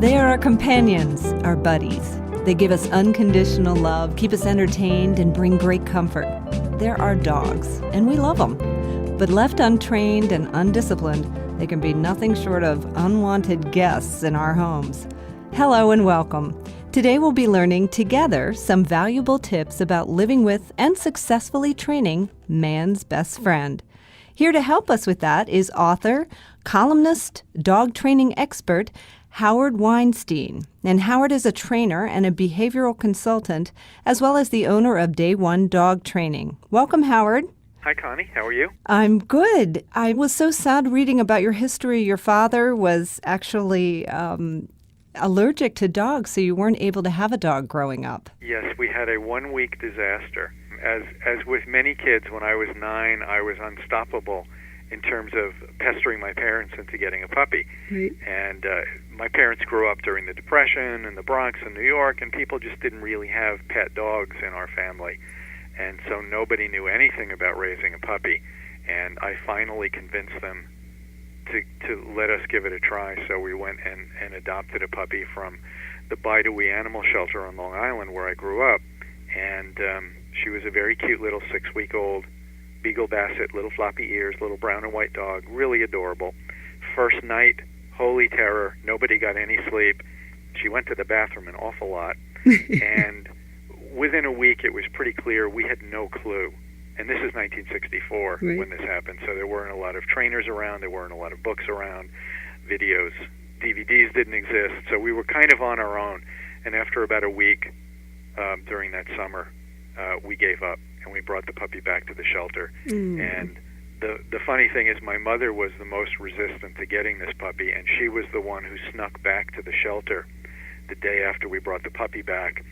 They are our companions, our buddies. They give us unconditional love, keep us entertained, and bring great comfort. They're our dogs, and we love them. But left untrained and undisciplined, they can be nothing short of unwanted guests in our homes. Hello and welcome. Today we'll be learning together some valuable tips about living with and successfully training man's best friend. Here to help us with that is author, columnist, dog training expert, Howard Weinstein. And Howard is a trainer and a behavioral consultant, as well as the owner of Day One Dog Training. Welcome, Howard. Hi, Connie. How are you? I'm good. I was so sad reading about your history. Your father was actually allergic to dogs, so you weren't able to have a dog growing up. Yes, we had a one-week disaster. As with many kids, when I was 9, I was unstoppable in terms of pestering my parents into getting a puppy. Right. And my parents grew up during the Depression in the Bronx in New York, and people just didn't really have pet dogs in our family. And so nobody knew anything about raising a puppy. And I finally convinced them to let us give it a try. So we went and adopted a puppy from the Bidewee Animal Shelter on Long Island, where I grew up. And she was a very cute little 6-week-old Beagle Basset, little floppy ears, little brown and white dog, really adorable. First night, holy terror, nobody got any sleep. She went to the bathroom an awful lot. And within a week, it was pretty clear we had no clue. And this is 1964 Right. when this happened, so there weren't a lot of trainers around, there weren't a lot of books around, videos, DVDs didn't exist, so we were kind of on our own. And after about a week during that summer, we gave up, and we brought the puppy back to the shelter. And the funny thing is my mother was the most resistant to getting this puppy, and she was the one who snuck back to the shelter the day after we brought the puppy back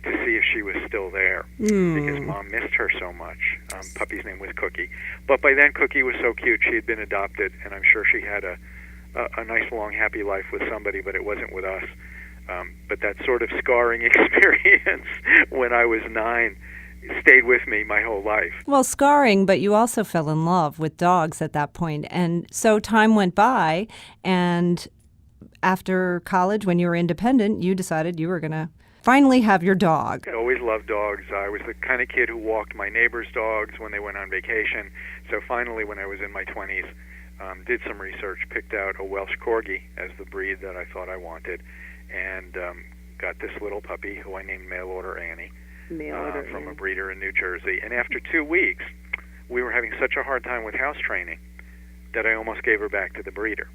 to see if she was still there, because Mom missed her so much. Puppy's name was Cookie. But by then, Cookie was so cute. She had been adopted, and I'm sure she had a nice, long, happy life with somebody, but it wasn't with us. But that sort of scarring experience when I was 9 stayed with me my whole life. Well, scarring, but you also fell in love with dogs at that point. And so time went by, and after college, when you were independent, you decided you were going to finally have your dog. I always loved dogs. I was the kind of kid who walked my neighbors' dogs when they went on vacation. So finally, when I was in my 20s, did some research, picked out a Welsh Corgi as the breed that I thought I wanted, and got this little puppy who I named Mail Order Annie from a breeder in New Jersey. And after 2 weeks, we were having such a hard time with house training that I almost gave her back to the breeder.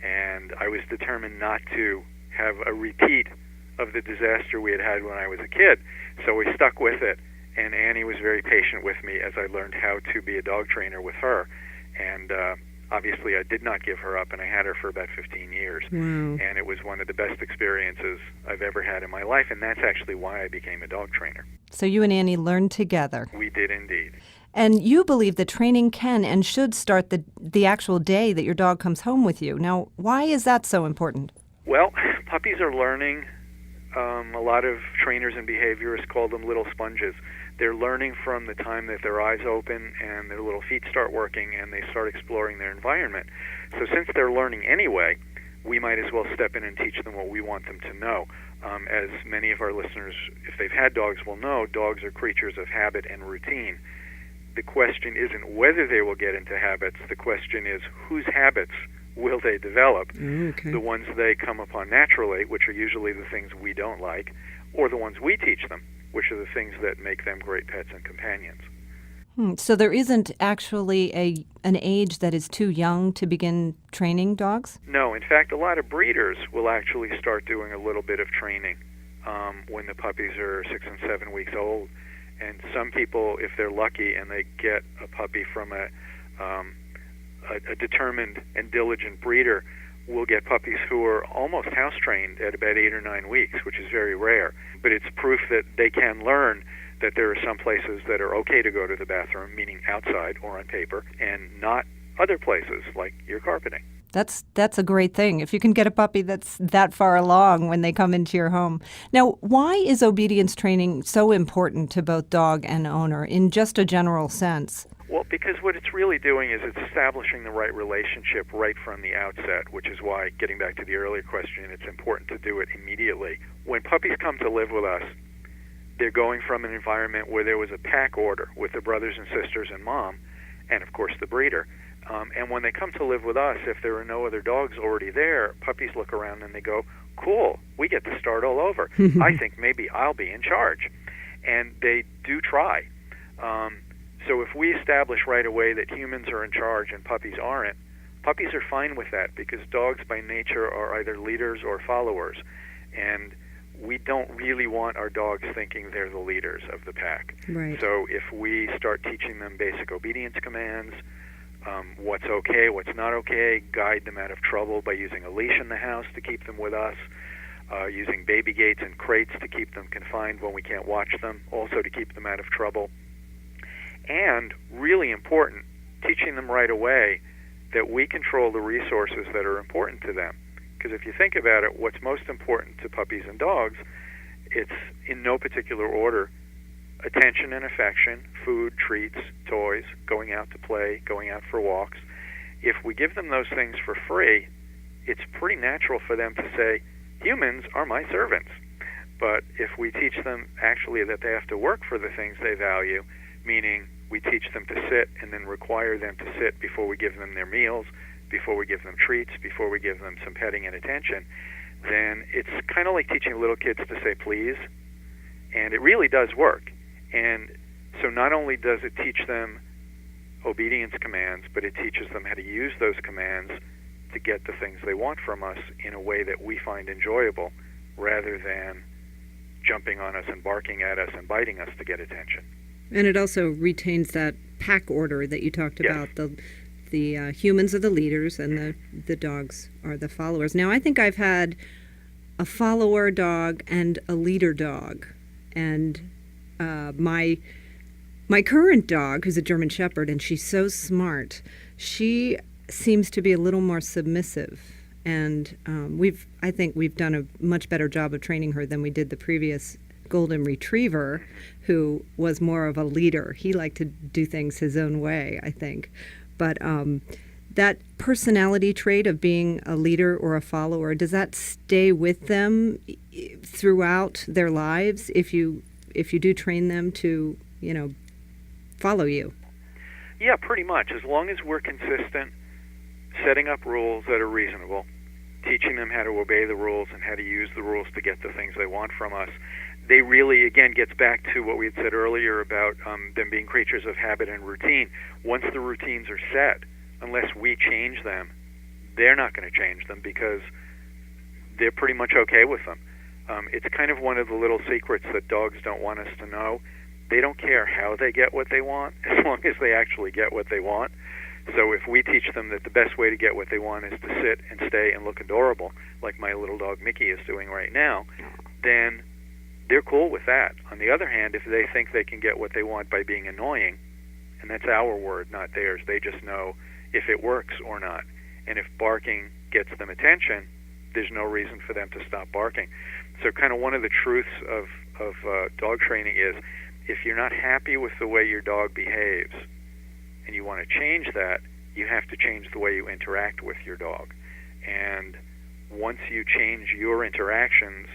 And I was determined not to have a repeat of the disaster we had had when I was a kid. So we stuck with it, and Annie was very patient with me as I learned how to be a dog trainer with her. And obviously I did not give her up, and I had her for about 15 years. And it was one of the best experiences I've ever had in my life, and that's actually why I became a dog trainer. So you and Annie learned together. We did indeed. And you believe that training can and should start the actual day that your dog comes home with you. Now, why is that so important? Well, puppies are learning. A lot of trainers and behaviorists call them little sponges. They're learning from the time that their eyes open and their little feet start working and they start exploring their environment. So since they're learning anyway, we might as well step in and teach them what we want them to know. As many of our listeners, if they've had dogs, will know, dogs are creatures of habit and routine. The question isn't whether they will get into habits. The question is whose habits will they develop? Okay. The ones they come upon naturally, which are usually the things we don't like, or the ones we teach them, which are the things that make them great pets and companions. So there isn't actually an age that is too young to begin training dogs? No. In fact, a lot of breeders will actually start doing a little bit of training when the puppies are 6 and 7 weeks old. And some people, if they're lucky and they get a puppy from a determined and diligent breeder, will get puppies who are almost house trained at about 8 or 9 weeks, which is very rare. But it's proof that they can learn that there are some places that are okay to go to the bathroom, meaning outside or on paper, and not other places like your carpeting. That's a great thing. If you can get a puppy that's that far along when they come into your home. Now, why is obedience training so important to both dog and owner in just a general sense? Well, because what it's really doing is it's establishing the right relationship right from the outset, which is why, getting back to the earlier question, it's important to do it immediately. When puppies come to live with us, they're going from an environment where there was a pack order with the brothers and sisters and mom, and of course the breeder. And when they come to live with us, if there are no other dogs already there, puppies look around and they go, cool, we get to start all over. I think maybe I'll be in charge. And they do try. So if we establish right away that humans are in charge and puppies aren't, puppies are fine with that because dogs by nature are either leaders or followers. And we don't really want our dogs thinking they're the leaders of the pack. Right. So if we start teaching them basic obedience commands, what's okay, what's not okay, guide them out of trouble by using a leash in the house to keep them with us, using baby gates and crates to keep them confined when we can't watch them, also to keep them out of trouble. And, really important, teaching them right away that we control the resources that are important to them. Because if you think about it, what's most important to puppies and dogs, it's in no particular order: attention and affection, food, treats, toys, going out to play, going out for walks. If we give them those things for free, it's pretty natural for them to say, humans are my servants. But if we teach them actually that they have to work for the things they value, meaning we teach them to sit and then require them to sit before we give them their meals, before we give them treats, before we give them some petting and attention, then it's kind of like teaching little kids to say please. And it really does work. And so not only does it teach them obedience commands, but it teaches them how to use those commands to get the things they want from us in a way that we find enjoyable, rather than jumping on us and barking at us and biting us to get attention. And it also retains that pack order that you talked about. The humans are the leaders and the dogs are the followers. Now, I think I've had a follower dog and a leader dog. And my current dog, who's a German Shepherd, and she's so smart, she seems to be a little more submissive. And I think we've done a much better job of training her than we did the previous Golden Retriever, who was more of a leader. He liked to do things his own way, I think. But that personality trait of being a leader or a follower, does that stay with them throughout their lives if you do train them to, follow you? Yeah, pretty much. As long as we're consistent, setting up rules that are reasonable, teaching them how to obey the rules and how to use the rules to get the things they want from us, they really, again, gets back to what we had said earlier about them being creatures of habit and routine. Once the routines are set, unless we change them, they're not going to change them because they're pretty much okay with them. It's kind of one of the little secrets that dogs don't want us to know. They don't care how they get what they want, as long as they actually get what they want. So if we teach them that the best way to get what they want is to sit and stay and look adorable, like my little dog Mickey is doing right now, then they're cool with that. On the other hand, if they think they can get what they want by being annoying, and that's our word, not theirs, they just know if it works or not. And if barking gets them attention, there's no reason for them to stop barking. So kind of one of the truths of dog training is, if you're not happy with the way your dog behaves and you want to change that, you have to change the way you interact with your dog. And once you change your interactions,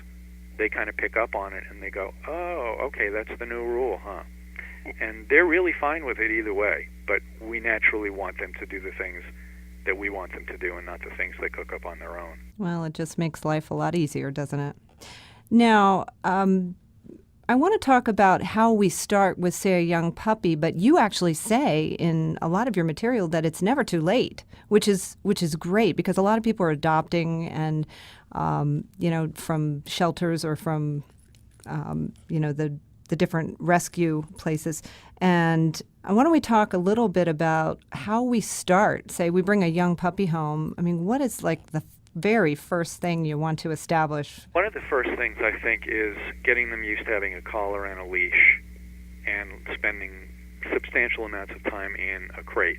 they kind of pick up on it and they go, oh, okay, that's the new rule, huh? And they're really fine with it either way, but we naturally want them to do the things that we want them to do and not the things they cook up on their own. Well, it just makes life a lot easier, doesn't it? Now, I want to talk about how we start with, say, a young puppy, but you actually say in a lot of your material that it's never too late, which is great because a lot of people are adopting and, from shelters or from, the different rescue places. And why don't we talk a little bit about how we start? Say we bring a young puppy home. I mean, what is like the very first thing you want to establish? One of the first things, I think, is getting them used to having a collar and a leash and spending substantial amounts of time in a crate.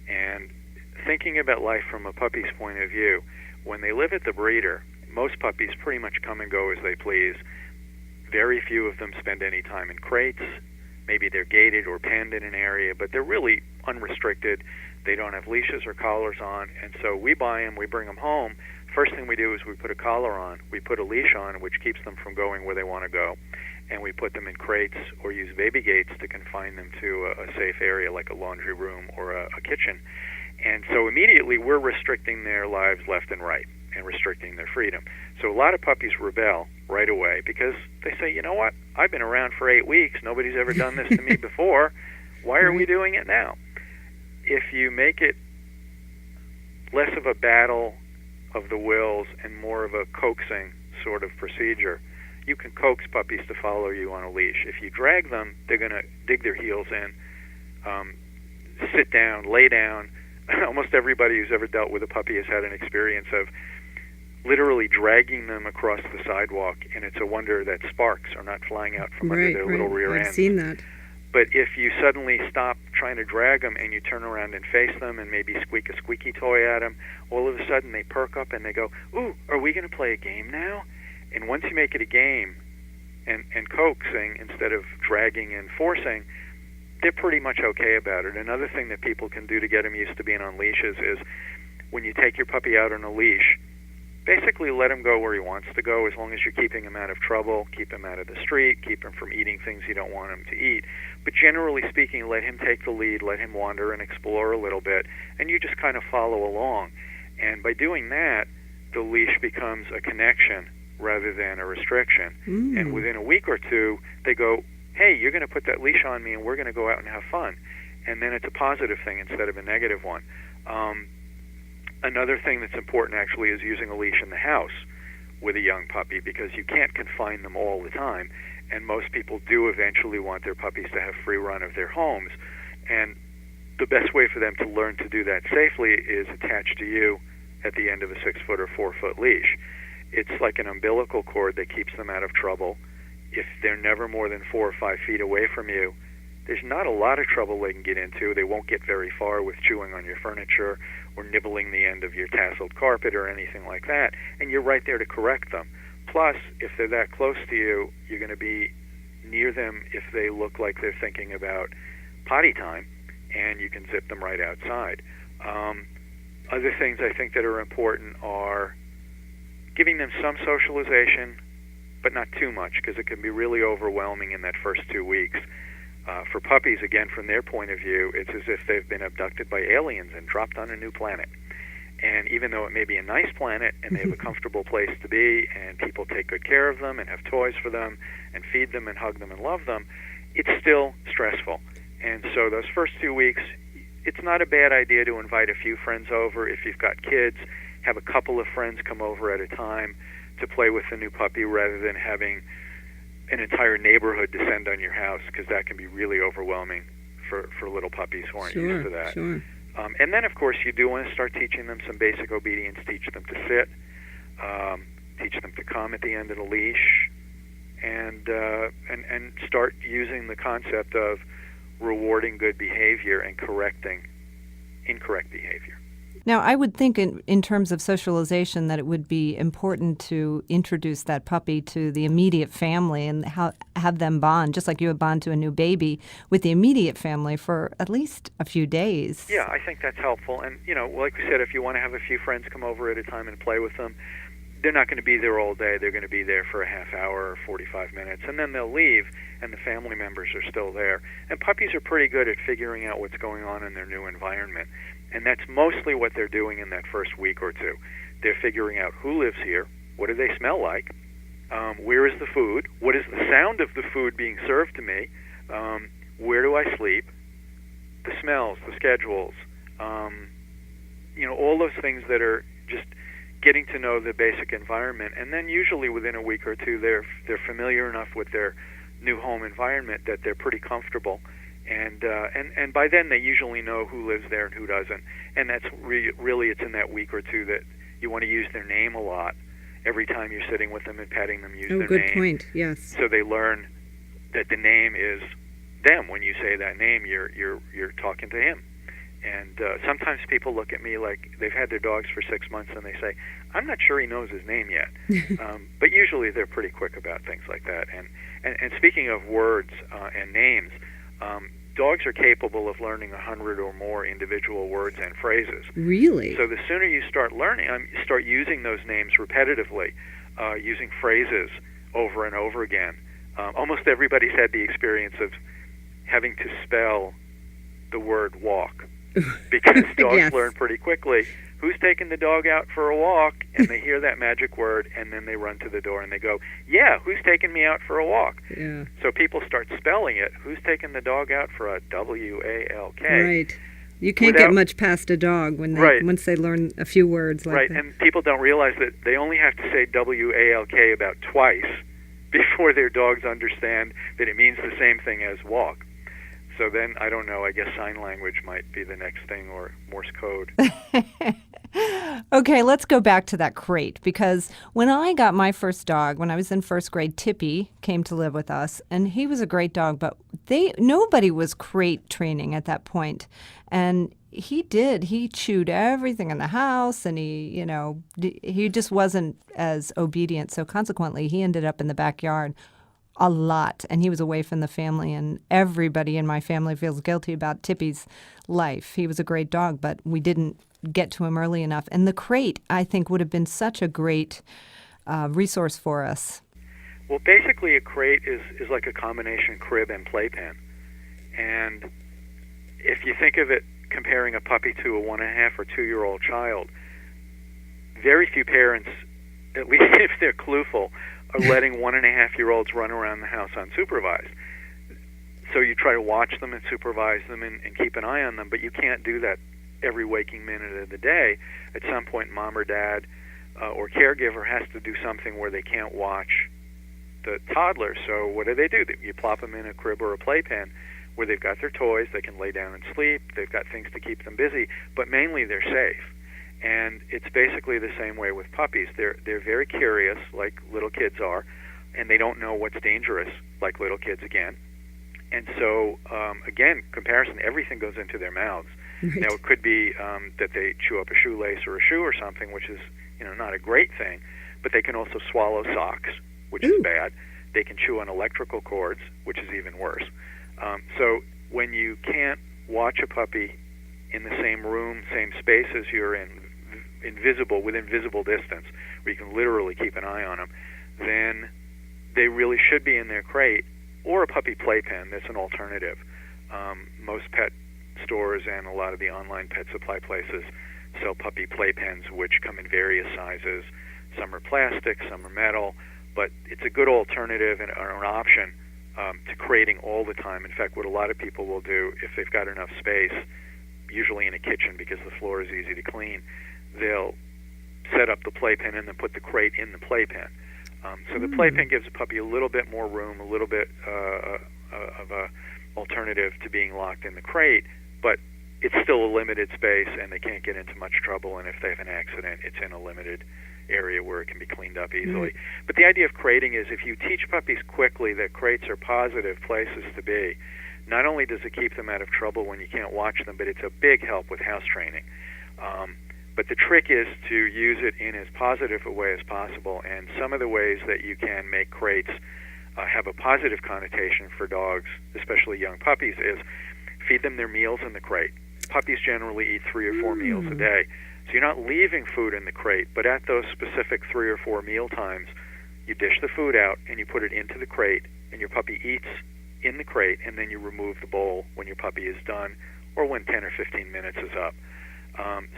And thinking about life from a puppy's point of view, when they live at the breeder, most puppies pretty much come and go as they please. Very few of them spend any time in crates. Maybe they're gated or penned in an area, but they're really unrestricted. They don't have leashes or collars on, and so we buy them, we bring them home. First thing we do is we put a collar on, we put a leash on, which keeps them from going where they want to go, and we put them in crates or use baby gates to confine them to a safe area like a laundry room or a kitchen. And so immediately we're restricting their lives left and right and restricting their freedom. So a lot of puppies rebel right away because they say, you know what, I've been around for 8 weeks, nobody's ever done this to me before, why are we doing it now? If you make it less of a battle of the wills and more of a coaxing sort of procedure, you can coax puppies to follow you on a leash. If you drag them, they're going to dig their heels in, sit down, lay down. Almost everybody who's ever dealt with a puppy has had an experience of literally dragging them across the sidewalk, and it's a wonder that sparks are not flying out from under their little rear ends. I've seen that. But if you suddenly stop trying to drag them and you turn around and face them and maybe squeak a squeaky toy at them, all of a sudden they perk up and they go, ooh, are we going to play a game now? And once you make it a game and coaxing instead of dragging and forcing, they're pretty much okay about it. Another thing that people can do to get them used to being on leashes is when you take your puppy out on a leash, basically let him go where he wants to go as long as you're keeping him out of trouble, keep him out of the street, keep him from eating things you don't want him to eat. But generally speaking, let him take the lead, let him wander and explore a little bit, and you just kind of follow along. And by doing that, the leash becomes a connection rather than a restriction. And within a week or two, they go, hey, you're going to put that leash on me and we're going to go out and have fun. And then it's a positive thing instead of a negative one. Another thing that's important actually is using a leash in the house with a young puppy because you can't confine them all the time, and most people do eventually want their puppies to have free run of their homes. And the best way for them to learn to do that safely is attached to you at the end of a 6-foot or 4-foot leash. It's like an umbilical cord that keeps them out of trouble. If they're never more than 4 or 5 feet away from you, there's not a lot of trouble they can get into. They won't get very far with chewing on your furniture or nibbling the end of your tasseled carpet or anything like that, and you're right there to correct them. Plus, if they're that close to you, you're going to be near them if they look like they're thinking about potty time, and you can zip them right outside. Other things I think that are important are giving them some socialization, but not too much, because it can be really overwhelming in that first 2 weeks. For puppies, again, from their point of view, it's as if they've been abducted by aliens and dropped on a new planet. And even though it may be a nice planet and they have a comfortable place to be and people take good care of them and have toys for them and feed them and hug them and love them, it's still stressful. And so those first 2 weeks, it's not a bad idea to invite a few friends over. If you've got kids, have a couple of friends come over at a time to play with the new puppy rather than having an entire neighborhood descend on your house, because that can be really overwhelming for little puppies who aren't used to that. Sure. And then, of course, you do want to start teaching them some basic obedience, teach them to sit, teach them to come at the end of the leash, and start using the concept of rewarding good behavior and correcting incorrect behavior. Now, I would think in terms of socialization that it would be important to introduce that puppy to the immediate family and have them bond, just like you would bond to a new baby, with the immediate family for at least a few days. Yeah, I think that's helpful. And, like we said, if you want to have a few friends come over at a time and play with them, they're not going to be there all day. They're going to be there for a half hour or 45 minutes, and then they'll leave, and the family members are still there. And puppies are pretty good at figuring out what's going on in their new environment. And that's mostly what they're doing in that first week or two. They're figuring out who lives here, what do they smell like, where is the food, what is the sound of the food being served to me, where do I sleep, the smells, the schedules, all those things that are just getting to know the basic environment. And then usually within a week or two, they're familiar enough with their new home environment that they're pretty comfortable. And by then they usually know who lives there and who doesn't. And that's really it's in that week or two that you want to use their name a lot. Every time you're sitting with them and patting them, use their name. Oh, good point, yes. So they learn that the name is them. When you say that name, you're talking to him. And sometimes people look at me like they've had their dogs for 6 months and they say, I'm not sure he knows his name yet. But usually they're pretty quick about things like that. And speaking of words and names, Dogs are capable of learning 100 or more individual words and phrases. Really? So the sooner you start learning, start using those names repetitively, using phrases over and over again. Almost everybody's had the experience of having to spell the word walk, because dogs Yes. learn pretty quickly who's taking the dog out for a walk, and they hear that magic word, and then they run to the door and they go, yeah, who's taking me out for a walk? Yeah. So people start spelling it. Who's taking the dog out for a W-A-L-K? Right. You can't get much past a dog when they once they learn a few words like that. Right, and people don't realize that they only have to say W-A-L-K about twice before their dogs understand that it means the same thing as walk. So then, I don't know, I guess sign language might be the next thing, or Morse code. Okay, let's go back to that crate, because when I got my first dog, when I was in first grade, Tippy came to live with us, and he was a great dog, but nobody was crate training at that point. And he chewed everything in the house, and he just wasn't as obedient. So consequently, he ended up in the backyard a lot, and he was away from the family, and everybody in my family feels guilty about Tippy's life. He was a great dog, but we didn't get to him early enough. And the crate, I think, would have been such a great resource for us. Well, basically a crate is like a combination crib and playpen. And if you think of it comparing a puppy to a 1.5 or 2-year-old child, very few parents, at least if they're clueful, are letting 1.5-year-olds run around the house unsupervised. So you try to watch them and supervise them and keep an eye on them, but you can't do that every waking minute of the day. At some point, mom or dad or caregiver has to do something where they can't watch the toddler. So what do? You plop them in a crib or a playpen where they've got their toys, they can lay down and sleep, they've got things to keep them busy, but mainly they're safe. And it's basically the same way with puppies. They're very curious, like little kids are, and they don't know what's dangerous, like little kids again. And so, again, comparison, everything goes into their mouths. Right. Now, it could be that they chew up a shoelace or a shoe or something, which is, not a great thing, but they can also swallow socks, which is bad. They can chew on electrical cords, which is even worse. So when you can't watch a puppy in the same room, same space as you're in, within visible distance, where you can literally keep an eye on them, then they really should be in their crate or a puppy playpen. That's an alternative. Most pet stores and a lot of the online pet supply places sell puppy playpens, which come in various sizes. Some are plastic, some are metal, but it's a good alternative and an option to crating all the time. In fact, what a lot of people will do, if they've got enough space, usually in a kitchen because the floor is easy to clean, they'll set up the playpen and then put the crate in the playpen. So the playpen gives a puppy a little bit more room, a little bit of a alternative to being locked in the crate, but it's still a limited space and they can't get into much trouble, and if they have an accident, it's in a limited area where it can be cleaned up easily. But the idea of crating is if you teach puppies quickly that crates are positive places to be, not only does it keep them out of trouble when you can't watch them, but it's a big help with house training. But the trick is to use it in as positive a way as possible, and some of the ways that you can make crates have a positive connotation for dogs, especially young puppies, is feed them their meals in the crate. Puppies generally eat 3 or 4 meals a day, so you're not leaving food in the crate, but at those specific 3 or 4 meal times, you dish the food out and you put it into the crate, and your puppy eats in the crate, and then you remove the bowl when your puppy is done or when 10 or 15 minutes is up.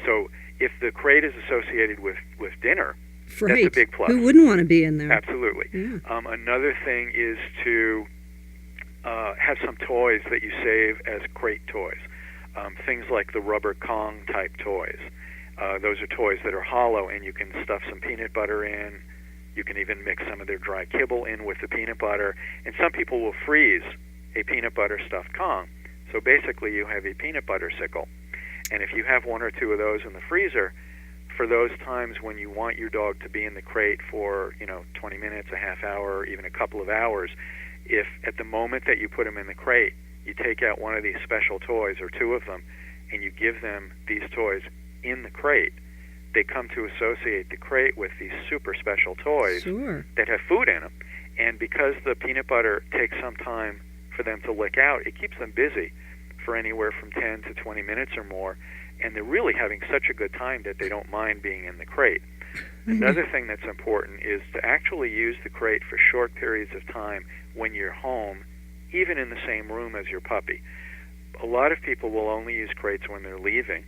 So if the crate is associated with dinner, that's a big plus. Who wouldn't want to be in there? Absolutely. Yeah. Another thing is to have some toys that you save as crate toys. Things like the rubber Kong type toys. Those are toys that are hollow, and you can stuff some peanut butter in. You can even mix some of their dry kibble in with the peanut butter. And some people will freeze a peanut butter stuffed Kong. So basically you have a peanut butter sickle. And if you have 1 or 2 of those in the freezer, for those times when you want your dog to be in the crate for 20 minutes, a half hour, or even a couple of hours, if at the moment that you put them in the crate, you take out one of these special toys or 2 of them, and you give them these toys in the crate, they come to associate the crate with these super special toys that have food in them. And because the peanut butter takes some time for them to lick out, it keeps them busy for anywhere from 10 to 20 minutes or more, and they're really having such a good time that they don't mind being in the crate. Another thing that's important is to actually use the crate for short periods of time when you're home, even in the same room as your puppy. A lot of people will only use crates when they're leaving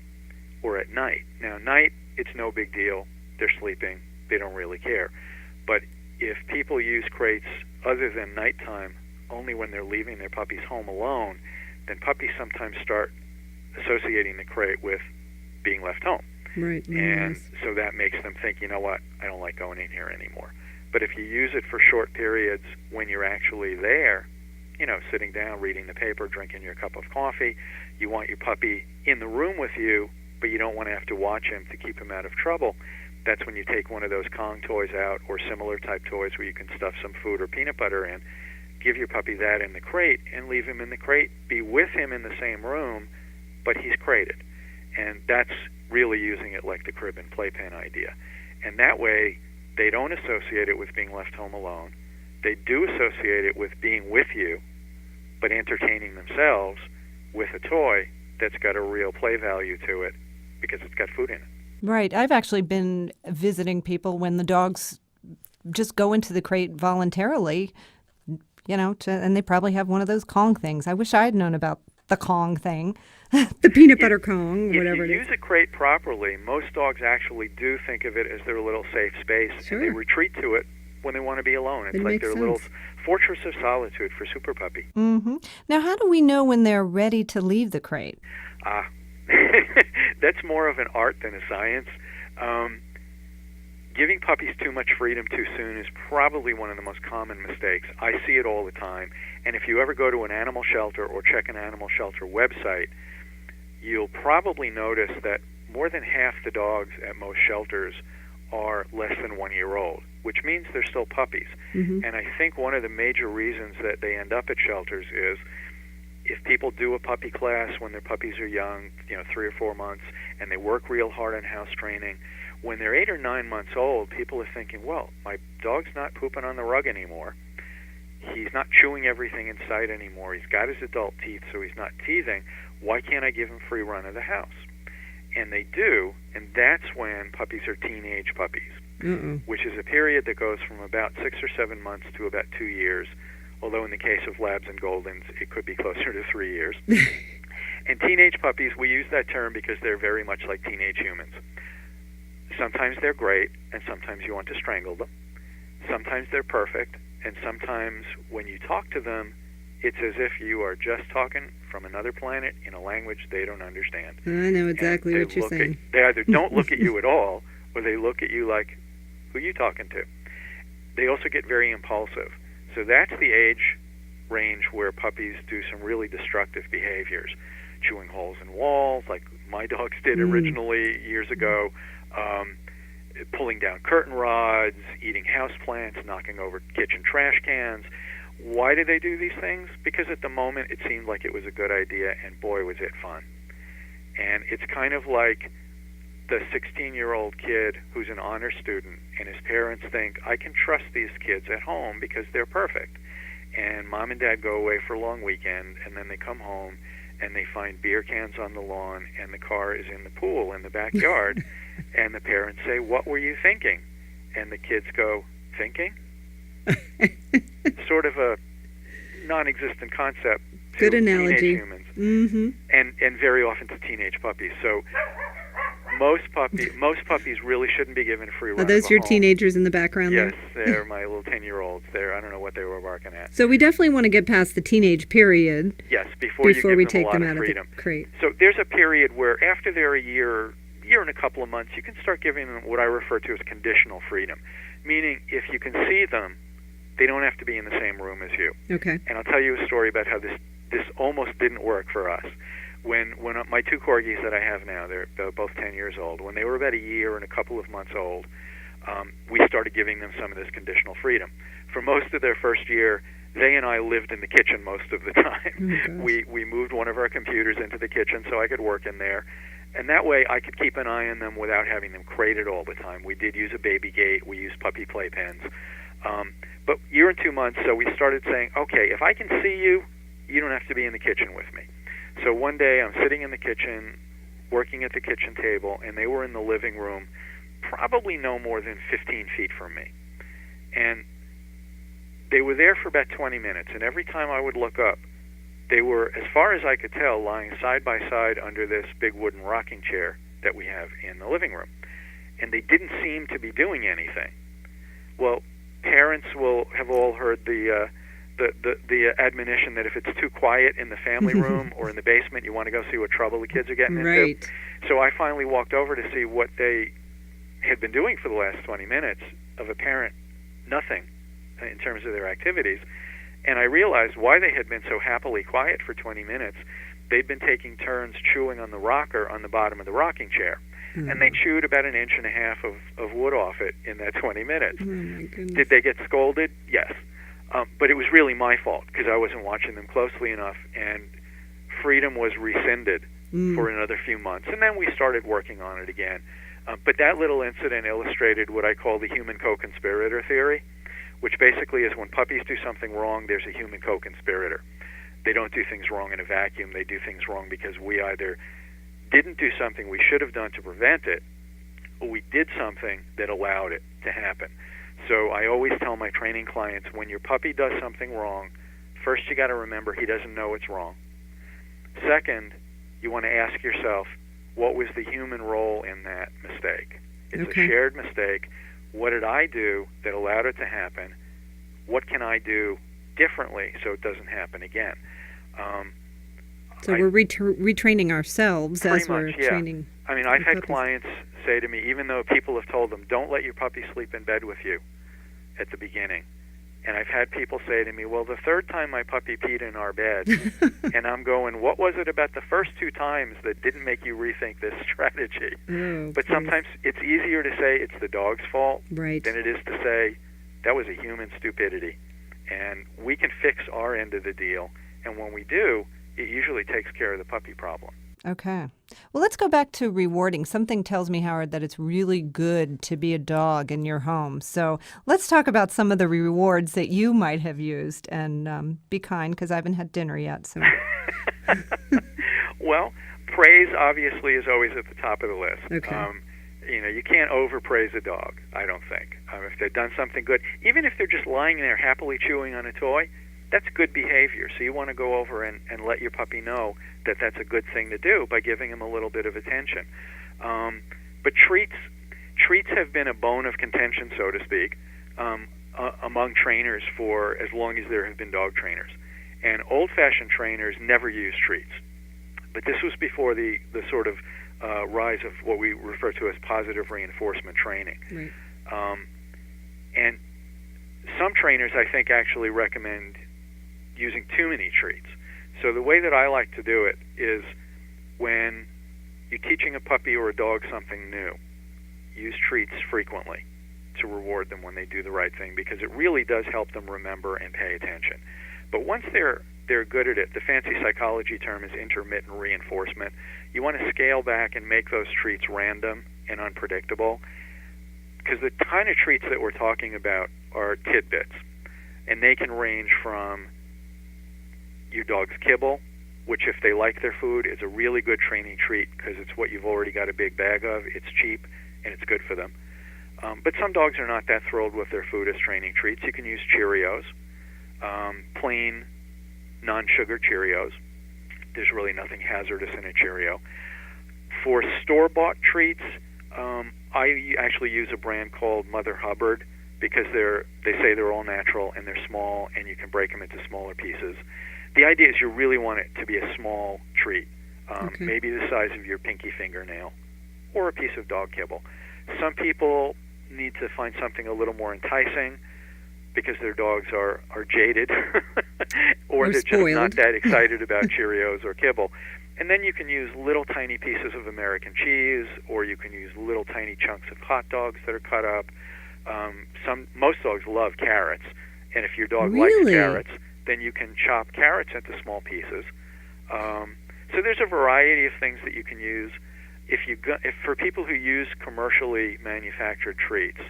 or at night. Now, night, it's no big deal. They're sleeping. They don't really care. But if people use crates other than nighttime only when they're leaving their puppies home alone, then puppies sometimes start associating the crate with being left home. Right. And Yes. so that makes them think, you know what, I don't like going in here anymore. But if you use it for short periods when you're actually there, you know, sitting down, reading the paper, drinking your cup of coffee, you want your puppy in the room with you, but you don't want to have to watch him to keep him out of trouble, that's when you take one of those Kong toys out or similar type toys where you can stuff some food or peanut butter in, give your puppy that in the crate and leave him in the crate, be with him in the same room, but he's crated. And that's really using it like the crib and playpen idea. And that way, they don't associate it with being left home alone. They do associate it with being with you, but entertaining themselves with a toy that's got a real play value to it because it's got food in it. Right. I've actually been visiting people when the dogs just go into the crate voluntarily, you know, and they probably have one of those Kong things. I wish I had known about the Kong thing. The peanut butter Kong, whatever it is. If you use a crate properly, most dogs actually do think of it as their little safe space, Sure. and they retreat to it when they want to be alone. It's It like makes their sense. little fortress of solitude for Super Puppy. Mm-hmm. Now, how do we know when they're ready to leave the crate? That's more of an art than a science. Giving puppies too much freedom too soon is probably one of the most common mistakes. I see it all the time. And if you ever go to an animal shelter or check an animal shelter website, you'll probably notice that more than half the dogs at most shelters are less than 1 year old, which means they're still puppies. Mm-hmm. And I think one of the major reasons that they end up at shelters is if people do a puppy class when their puppies are young, 3 or 4 months, and they work real hard on house training, when they're 8 or 9 months old, people are thinking, well, my dog's not pooping on the rug anymore. He's not chewing everything in sight anymore. He's got his adult teeth, so he's not teething. Why can't I give him free run of the house? And they do, and that's when puppies are teenage puppies, which is a period that goes from about 6 or 7 months to about 2 years, although in the case of Labs and Goldens, it could be closer to 3 years. And teenage puppies, we use that term because they're very much like teenage humans. Sometimes they're great, and sometimes you want to strangle them. Sometimes they're perfect, and sometimes when you talk to them, it's as if you are just talking from another planet in a language they don't understand. I know exactly what you're saying. They either don't look at you at all, or they look at you like, who are you talking to? They also get very impulsive. So that's the age range where puppies do some really destructive behaviors. Chewing holes in walls, like my dogs did originally years ago, pulling down curtain rods, eating houseplants, knocking over kitchen trash cans. Why did they do these things? Because at the moment it seemed like it was a good idea, and boy, was it fun. And it's kind of like the 16-year-old kid who's an honor student, and his parents think, I can trust these kids at home because they're perfect. And mom and dad go away for a long weekend, and then they come home, and they find beer cans on the lawn, and the car is in the pool in the backyard. And the parents say, what were you thinking? And the kids go, thinking? Sort of a non-existent concept to Good analogy. teenage humans, and very often to teenage puppies. So most puppies really shouldn't be given free run. Are those of a your home. teenagers in the background Yes, there? they're my little 10-year-olds. I don't know what they were barking at. So we definitely want to get past the teenage period Yes, before you give we them take a lot them of out freedom. of the crate. So there's a period where after they're a year and a couple of months, you can start giving them what I refer to as conditional freedom, meaning if you can see them, they don't have to be in the same room as you. Okay. And I'll tell you a story about how this almost didn't work for us. When my two corgis that I have now, they're both 10 years old, when they were about a year and a couple of months old, we started giving them some of this conditional freedom. For most of their first year, they and I lived in the kitchen most of the time. We moved one of our computers into the kitchen so I could work in there. And that way I could keep an eye on them without having them crated all the time. We did use a baby gate. We used puppy playpens. But year and 2 months, so we started saying, okay, if I can see you, you don't have to be in the kitchen with me. So one day I'm sitting in the kitchen, working at the kitchen table, and they were in the living room, probably no more than 15 feet from me. And they were there for about 20 minutes, and every time I would look up, they were, as far as I could tell, lying side by side under this big wooden rocking chair that we have in the living room. And they didn't seem to be doing anything. Well, parents will have all heard the admonition that if it's too quiet in the family room or in the basement, you want to go see what trouble the kids are getting right. into. So I finally walked over to see what they had been doing for the last 20 minutes, of apparent nothing in terms of their activities. And I realized why they had been so happily quiet for 20 minutes. They'd been taking turns chewing on the rocker on the bottom of the rocking chair. Mm. And they chewed about 1.5 inches of wood off it in that 20 minutes. Oh, my goodness. Did they get scolded? Yes. But it was really my fault because I wasn't watching them closely enough, and freedom was rescinded for another few months. And then we started working on it again. But that little incident illustrated what I call the human co-conspirator theory, which basically is when puppies do something wrong, there's a human co-conspirator. They don't do things wrong in a vacuum. They do things wrong because we either didn't do something we should have done to prevent it, or we did something that allowed it to happen. So I always tell my training clients, when your puppy does something wrong, first you got to remember he doesn't know it's wrong. Second, you want to ask yourself, what was the human role in that mistake? It's a shared mistake. What did I do that allowed it to happen? What can I do differently so it doesn't happen again? So we're retraining ourselves as we're training. I mean, I've had clients say to me, even though people have told them, don't let your puppy sleep in bed with you at the beginning. And I've had people say to me, well, the third time my puppy peed in our bed, and I'm going, what was it about the first 2 times that didn't make you rethink this strategy? But sometimes it's easier to say it's the dog's fault than it is to say that was a human stupidity. And we can fix our end of the deal. And when we do, it usually takes care of the puppy problem. Okay. Well, let's go back to rewarding. Something tells me, Howard, that it's really good to be a dog in your home. So let's talk about some of the rewards that you might have used. And be kind, because I haven't had dinner yet. So. Well, praise obviously is always at the top of the list. Okay. You can't overpraise a dog, I don't think. If they've done something good, even if they're just lying there happily chewing on a toy, that's good behavior. So you want to go over and let your puppy know that that's a good thing to do by giving him a little bit of attention. But treats have been a bone of contention, so to speak, among trainers for as long as there have been dog trainers. And old-fashioned trainers never use treats. But this was before the sort of rise of what we refer to as positive reinforcement training. Right. And some trainers, I think, actually recommend using too many treats. So the way that I like to do it is when you're teaching a puppy or a dog something new, use treats frequently to reward them when they do the right thing, because it really does help them remember and pay attention. But once they're good at it, the fancy psychology term is intermittent reinforcement. You want to scale back and make those treats random and unpredictable, because the kind of treats that we're talking about are tidbits, and they can range from your dog's kibble, which if they like their food is a really good training treat because it's what you've already got a big bag of, it's cheap, and it's good for them. But some dogs are not that thrilled with their food as training treats. You can use Cheerios, plain, non-sugar Cheerios. There's really nothing hazardous in a Cheerio. For store-bought treats, I actually use a brand called Mother Hubbard because they say they're all natural and they're small and you can break them into smaller pieces. The idea is you really want it to be a small treat, maybe the size of your pinky fingernail or a piece of dog kibble. Some people need to find something a little more enticing because their dogs are jaded or they're spoiled. Just not that excited about Cheerios or kibble. And then you can use little tiny pieces of American cheese, or you can use little tiny chunks of hot dogs that are cut up. Most dogs love carrots, and if your dog likes carrots, then you can chop carrots into small pieces. So there's a variety of things that you can use. If for people who use commercially manufactured treats,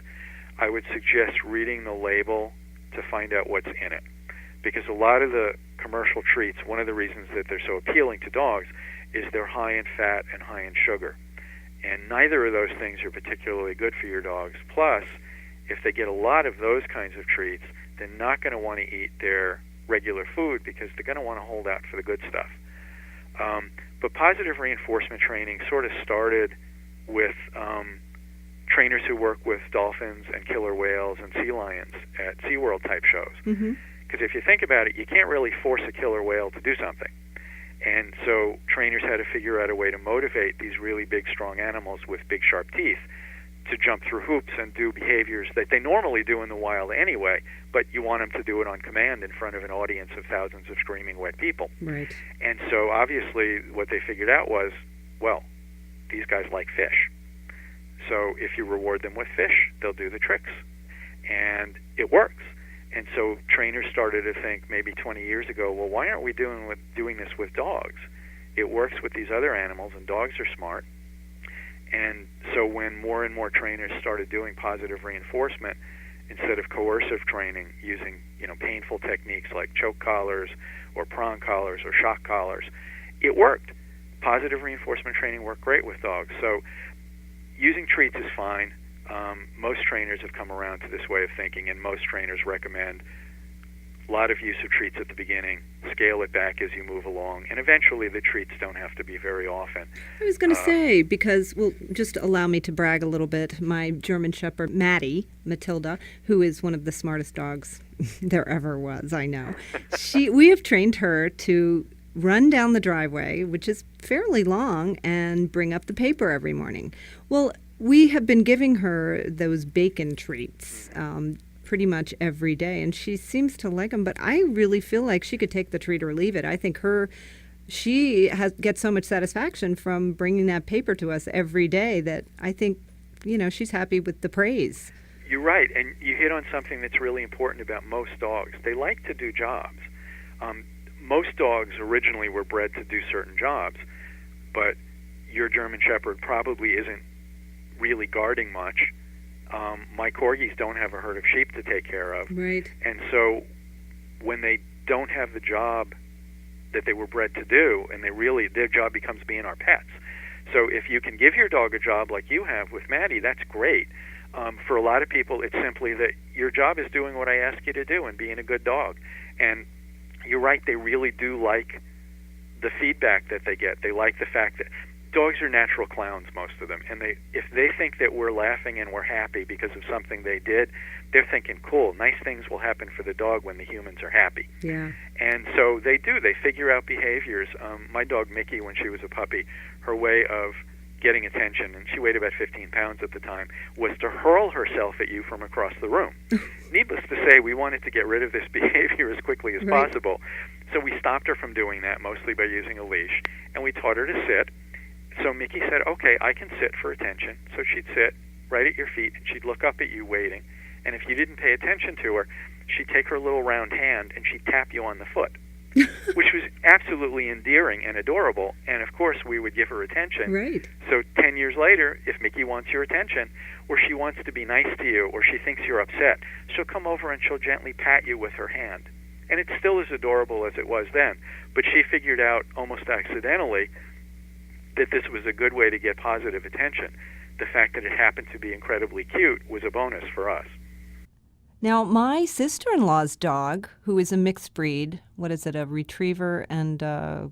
I would suggest reading the label to find out what's in it. because a lot of the commercial treats, one of the reasons that they're so appealing to dogs is they're high in fat and high in sugar. And neither of those things are particularly good for your dogs. Plus, if they get a lot of those kinds of treats, they're not going to want to eat their regular food because they're going to want to hold out for the good stuff. But positive reinforcement training sort of started with trainers who work with dolphins and killer whales and sea lions at SeaWorld type shows. Because if you think about it, you can't really force a killer whale to do something. And so trainers had to figure out a way to motivate these really big, strong animals with big, sharp teeth to jump through hoops and do behaviors that they normally do in the wild anyway, but you want them to do it on command in front of an audience of thousands of screaming wet people. Right. And so obviously what they figured out was, well, these guys like fish. So if you reward them with fish, they'll do the tricks. And it works. And so trainers started to think maybe 20 years ago, well, why aren't we doing this with dogs? It works with these other animals, and dogs are smart. And so when more and more trainers started doing positive reinforcement instead of coercive training, using painful techniques like choke collars or prong collars or shock collars, it worked. Positive reinforcement training worked great with dogs. So using treats is fine. Most trainers have come around to this way of thinking, and most trainers recommend a lot of use of treats at the beginning, scale it back as you move along, and eventually the treats don't have to be very often. I was going to say, because, well, just allow me to brag a little bit, my German Shepherd, Matilda, who is one of the smartest dogs there ever was, I know. We have trained her to run down the driveway, which is fairly long, and bring up the paper every morning. Well, we have been giving her those bacon treats pretty much every day, and she seems to like them, but I really feel like she could take the treat or leave it. I think she gets so much satisfaction from bringing that paper to us every day that I think, she's happy with the praise. You're right, and you hit on something that's really important about most dogs. They like to do jobs. Most dogs originally were bred to do certain jobs, but your German Shepherd probably isn't really guarding much. My corgis don't have a herd of sheep to take care of. Right. And so when they don't have the job that they were bred to do, and their job becomes being our pets. So if you can give your dog a job like you have with Maddie, that's great. For a lot of people, it's simply that your job is doing what I ask you to do and being a good dog. And you're right, they really do like the feedback that they get. They like the fact that dogs are natural clowns, most of them, and if they think that we're laughing and we're happy because of something they did, they're thinking, cool, nice things will happen for the dog when the humans are happy. Yeah. And so they do. They figure out behaviors. My dog Mickey, when she was a puppy, her way of getting attention, and she weighed about 15 pounds at the time, was to hurl herself at you from across the room. Needless to say, we wanted to get rid of this behavior as quickly as possible. So we stopped her from doing that, mostly by using a leash, and we taught her to sit. So Mickey said, okay, I can sit for attention. So she'd sit right at your feet, and she'd look up at you waiting. And if you didn't pay attention to her, she'd take her little round hand, and she'd tap you on the foot, which was absolutely endearing and adorable. And, of course, we would give her attention. Right. So 10 years later, if Mickey wants your attention, or she wants to be nice to you, or she thinks you're upset, she'll come over and she'll gently pat you with her hand. And it's still as adorable as it was then. But she figured out, almost accidentally, that this was a good way to get positive attention. The fact that it happened to be incredibly cute was a bonus for us. Now, my sister-in-law's dog, who is a mixed breed, what is it, a retriever and a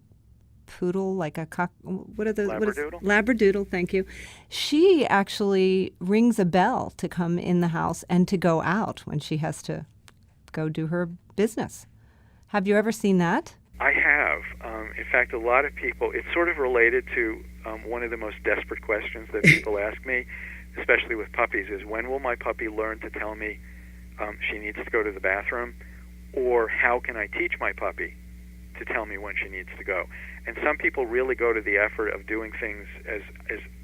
poodle, like a cock, what are those? Labradoodle? Labradoodle, thank you. She actually rings a bell to come in the house and to go out when she has to go do her business. Have you ever seen that? I have. In fact, a lot of people, it's sort of related to one of the most desperate questions that people ask me, especially with puppies, is when will my puppy learn to tell me she needs to go to the bathroom, or how can I teach my puppy to tell me when she needs to go? And some people really go to the effort of doing things as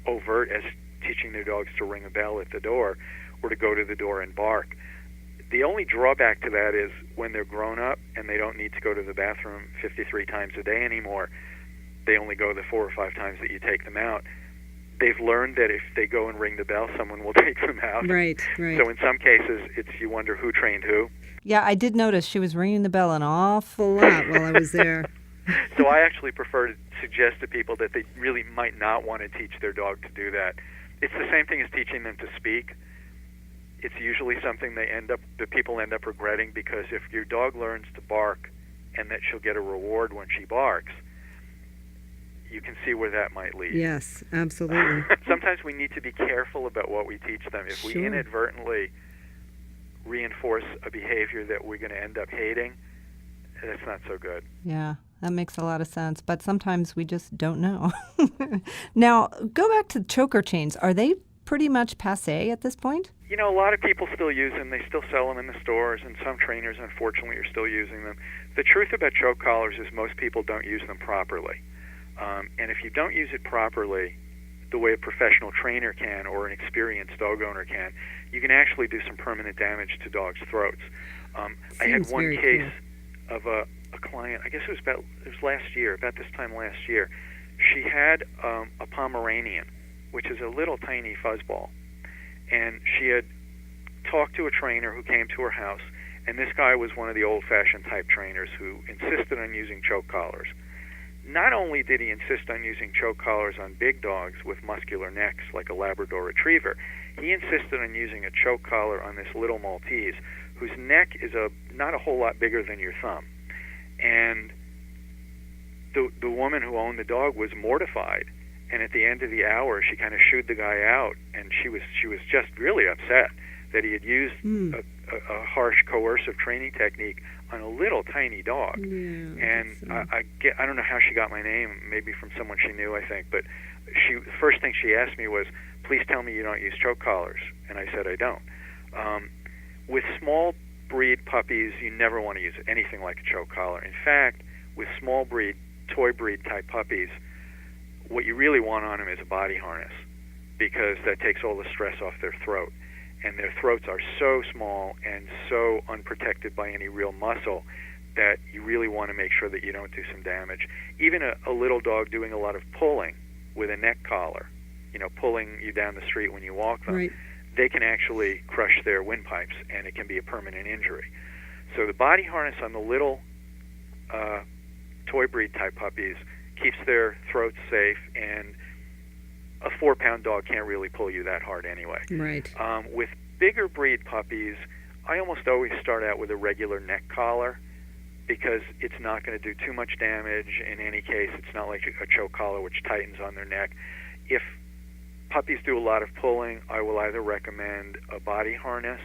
overt as teaching their dogs to ring a bell at the door or to go to the door and bark. The only drawback to that is when they're grown up and they don't need to go to the bathroom 53 times a day anymore, they only go the 4 or 5 times that you take them out, they've learned that if they go and ring the bell, someone will take them out. Right, right. So in some cases, you wonder who trained who. Yeah, I did notice she was ringing the bell an awful lot while I was there. So I actually prefer to suggest to people that they really might not want to teach their dog to do that. It's the same thing as teaching them to speak. It's usually something that people end up regretting, because if your dog learns to bark and that she'll get a reward when she barks, you can see where that might lead. Yes, absolutely. Sometimes we need to be careful about what we teach them. If we inadvertently reinforce a behavior that we're going to end up hating, that's not so good. Yeah, that makes a lot of sense. But sometimes we just don't know. Now, go back to choker chains. Are they pretty much passé at this point? You know, a lot of people still use them. They still sell them in the stores, and some trainers, unfortunately, are still using them. The truth about choke collars is most people don't use them properly. And if you don't use it properly, the way a professional trainer can or an experienced dog owner can, you can actually do some permanent damage to dogs' throats. I had one case of a client, I guess it was last year, about this time last year. She had a Pomeranian, which is a little tiny fuzzball. And she had talked to a trainer who came to her house, and this guy was one of the old-fashioned type trainers who insisted on using choke collars. Not only did he insist on using choke collars on big dogs with muscular necks like a Labrador Retriever, he insisted on using a choke collar on this little Maltese whose neck is not a whole lot bigger than your thumb. And the woman who owned the dog was mortified, and at the end of the hour she kind of shooed the guy out, and she was just really upset that he had used a harsh coercive training technique on a little tiny dog. And I don't know how she got my name, maybe from someone she knew, I think, but the first thing she asked me was, please tell me you don't use choke collars. And I said I don't. With small breed puppies, you never want to use anything like a choke collar. In fact, with small breed, toy breed type puppies, what you really want on them is a body harness, because that takes all the stress off their throat. And their throats are so small and so unprotected by any real muscle that you really want to make sure that you don't do some damage. Even a little dog doing a lot of pulling with a neck collar, pulling you down the street when you walk them, they can actually crush their windpipes, and it can be a permanent injury. So the body harness on the little toy breed type puppies keeps their throats safe, and a 4-pound dog can't really pull you that hard anyway. Right. With bigger breed puppies, I almost always start out with a regular neck collar, because it's not going to do too much damage in any case. It's not like a choke collar which tightens on their neck. If puppies do a lot of pulling, I will either recommend a body harness,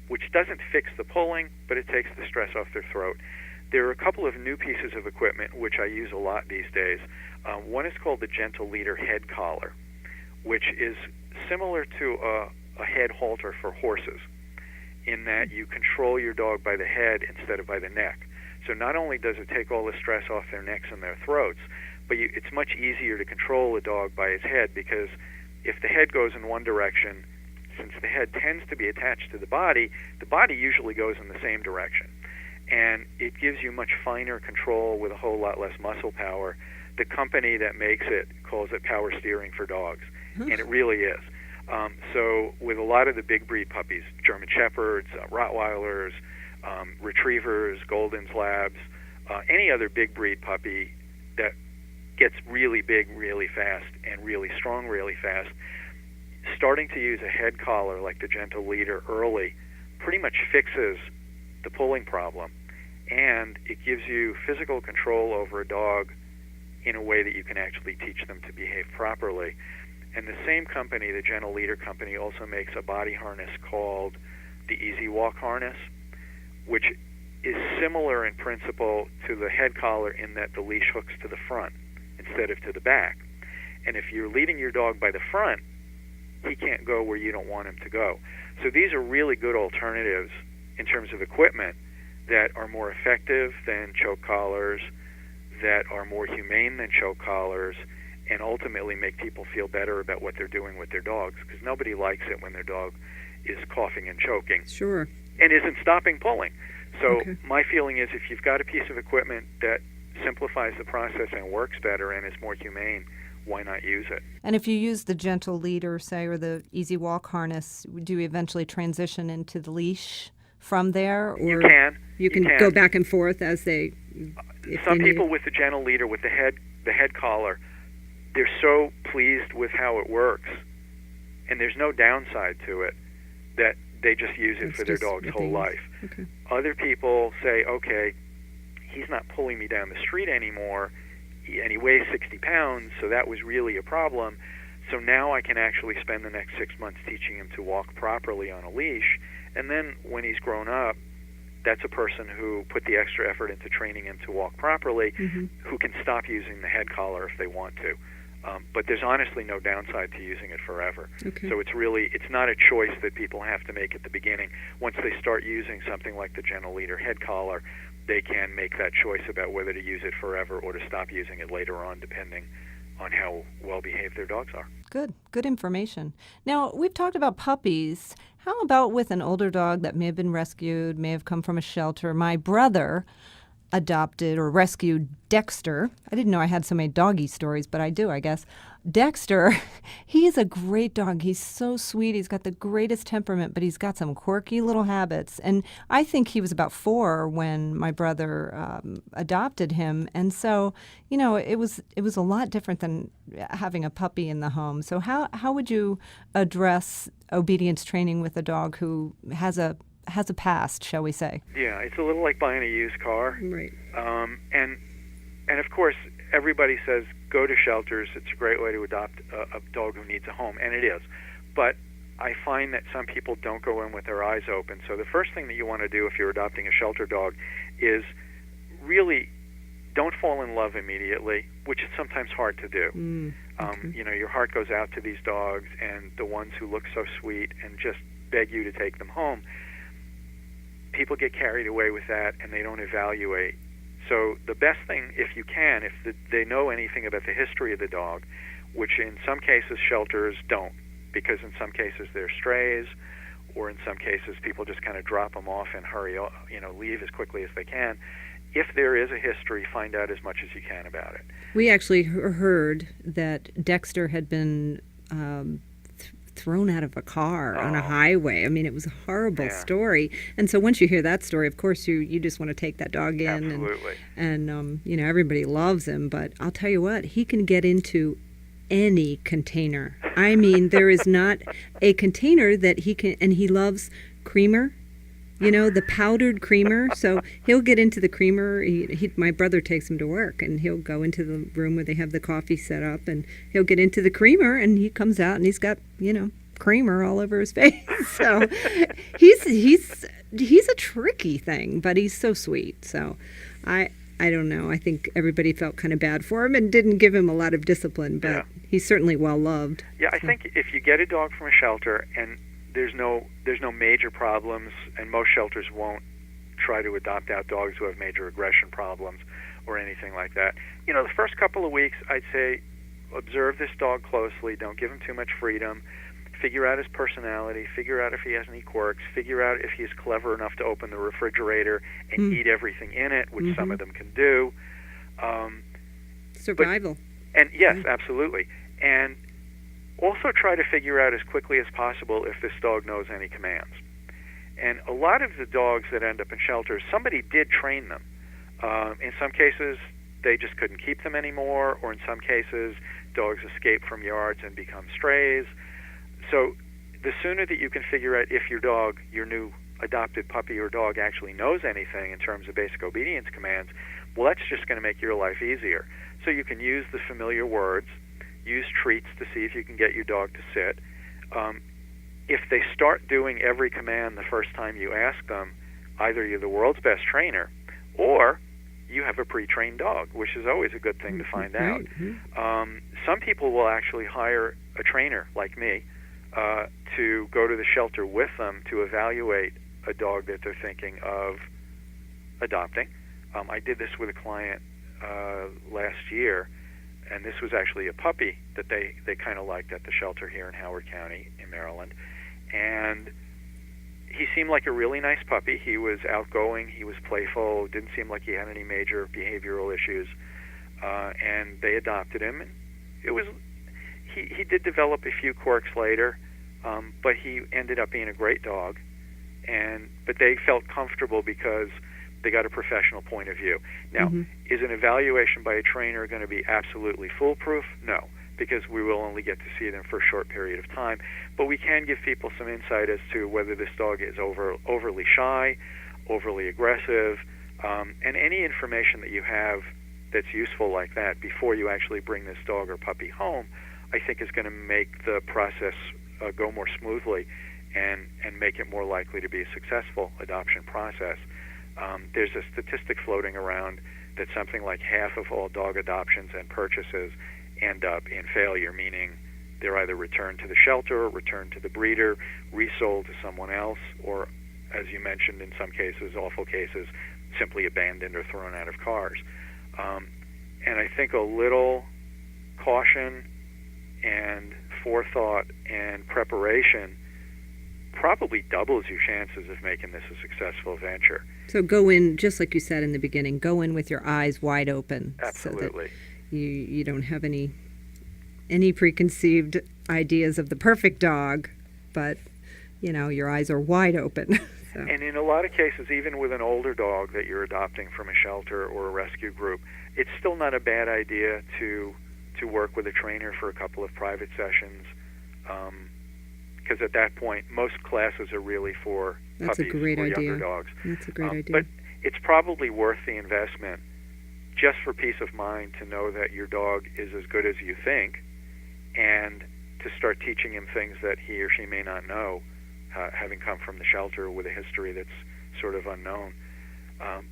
which doesn't fix the pulling, but it takes the stress off their throat. There are a couple of new pieces of equipment which I use a lot these days. One is called the Gentle Leader head collar, which is similar to a head halter for horses, in that you control your dog by the head instead of by the neck. So not only does it take all the stress off their necks and their throats, but it's much easier to control a dog by his head, because if the head goes in one direction, since the head tends to be attached to the body usually goes in the same direction. And it gives you much finer control with a whole lot less muscle power. The company that makes it calls it power steering for dogs, and it really is. So with a lot of the big breed puppies, German Shepherds, Rottweilers, Retrievers, Goldens, Labs, any other big breed puppy that gets really big really fast and really strong really fast, starting to use a head collar like the Gentle Leader early pretty much fixes the pulling problem, and it gives you physical control over a dog in a way that you can actually teach them to behave properly. And the same company, the Gentle Leader company, also makes a body harness called the Easy Walk harness, which is similar in principle to the head collar in that the leash hooks to the front instead of to the back. And if you're leading your dog by the front, he can't go where you don't want him to go. So these are really good alternatives in terms of equipment that are more effective than choke collars, that are more humane than choke collars, and ultimately make people feel better about what they're doing with their dogs, because nobody likes it when their dog is coughing and choking. Sure. And isn't stopping pulling. So my feeling is, if you've got a piece of equipment that simplifies the process and works better and is more humane, why not use it? And if you use the gentle leader, say, or the easy walk harness, do you eventually transition into the leash from there? Or You can. You can go back and forth as they... Some people with the gentle leader, with the head collar, they're so pleased with how it works, and there's no downside to it, that they just use it for their dog's whole life. Okay. Other people say, okay, he's not pulling me down the street anymore, and he weighs 60 pounds, so that was really a problem. So now I can actually spend the next 6 months teaching him to walk properly on a leash, and then when he's grown up, that's a person who put the extra effort into training him to walk properly, who can stop using the head collar if they want to. But there's honestly no downside to using it forever. Okay. So it's not a choice that people have to make at the beginning. Once they start using something like the gentle leader head collar, they can make that choice about whether to use it forever or to stop using it later on, depending on how well behaved their dogs are. Good information. Now, we've talked about puppies. How about with an older dog that may have been rescued, may have come from a shelter? My brother adopted or rescued Dexter. I didn't know I had so many doggy stories, but I do, I guess. Dexter, he's a great dog. He's so sweet. He's got the greatest temperament, but he's got some quirky little habits. And I think he was about 4 when my brother adopted him. And so, it was a lot different than having a puppy in the home. So how would you address obedience training with a dog who has a past, shall we say? Yeah, it's a little like buying a used car. Right. And of course, everybody says go to shelters. It's a great way to adopt a dog who needs a home, and it is. But I find that some people don't go in with their eyes open. So the first thing that you want to do if you're adopting a shelter dog is really don't fall in love immediately, which is sometimes hard to do. Okay. Your heart goes out to these dogs and the ones who look so sweet and just beg you to take them home. People get carried away with that and they don't evaluate. So the best thing, if you can, if they know anything about the history of the dog, which in some cases shelters don't, because in some cases they're strays, or in some cases people just kind of drop them off and leave as quickly as they can. If there is a history, find out as much as you can about it. We actually heard that Dexter had been thrown out of a car on a highway. I mean, it was a horrible story. And so once you hear that story, of course, you just want to take that dog in. Absolutely. And everybody loves him. But I'll tell you what, he can get into any container. I mean, there is not a container that he can, and he loves creamer. The powdered creamer. So he'll get into the creamer. My brother takes him to work, and he'll go into the room where they have the coffee set up, and he'll get into the creamer, and he comes out, and he's got, creamer all over his face. So he's a tricky thing, but he's so sweet. So I don't know. I think everybody felt kind of bad for him and didn't give him a lot of discipline, but he's certainly well loved. Yeah, I think if you get a dog from a shelter and there's no major problems, and most shelters won't try to adopt out dogs who have major aggression problems or anything like that. The first couple of weeks, I'd say observe this dog closely. Don't give him too much freedom. Figure out his personality. Figure out if he has any quirks. Figure out if he's clever enough to open the refrigerator and eat everything in it, which some of them can do. Survival. Yes, absolutely. And also try to figure out as quickly as possible if this dog knows any commands. And a lot of the dogs that end up in shelters, somebody did train them. In some cases, they just couldn't keep them anymore, or in some cases, dogs escape from yards and become strays. So the sooner that you can figure out if your new adopted puppy or dog actually knows anything in terms of basic obedience commands, well, that's just going to make your life easier. So you can use the familiar words, use treats to see if you can get your dog to sit. If they start doing every command the first time you ask them, either you're the world's best trainer or you have a pre-trained dog, which is always a good thing to find out. Some people will actually hire a trainer like me to go to the shelter with them to evaluate a dog that they're thinking of adopting. I did this with a client last year, and this was actually a puppy that they kind of liked at the shelter here in Howard County in Maryland. And he seemed like a really nice puppy. He was outgoing, he was playful, didn't seem like he had any major behavioral issues. And they adopted him. And it was he did develop a few quirks later, but he ended up being a great dog, but they felt comfortable because they got a professional point of view. Now, is an evaluation by a trainer going to be absolutely foolproof? No, because we will only get to see them for a short period of time. But we can give people some insight as to whether this dog is overly shy, overly aggressive, and any information that you have that's useful like that before you actually bring this dog or puppy home, I think is going to make the process go more smoothly and make it more likely to be a successful adoption process. There's a statistic floating around that something like half of all dog adoptions and purchases end up in failure, meaning they're either returned to the shelter, returned to the breeder, resold to someone else, or, as you mentioned, in some cases, awful cases, simply abandoned or thrown out of cars. And I think a little caution and forethought and preparation probably doubles your chances of making this a successful venture. So go in, just like you said in the beginning, go in with your eyes wide open. Absolutely. So that you don't have any preconceived ideas of the perfect dog, but, your eyes are wide open. So. And in a lot of cases, even with an older dog that you're adopting from a shelter or a rescue group, it's still not a bad idea to work with a trainer for a couple of private sessions, because at that point, most classes are really for puppies or younger dogs. That's a great idea. But it's probably worth the investment just for peace of mind to know that your dog is as good as you think, and to start teaching him things that he or she may not know, having come from the shelter with a history that's sort of unknown.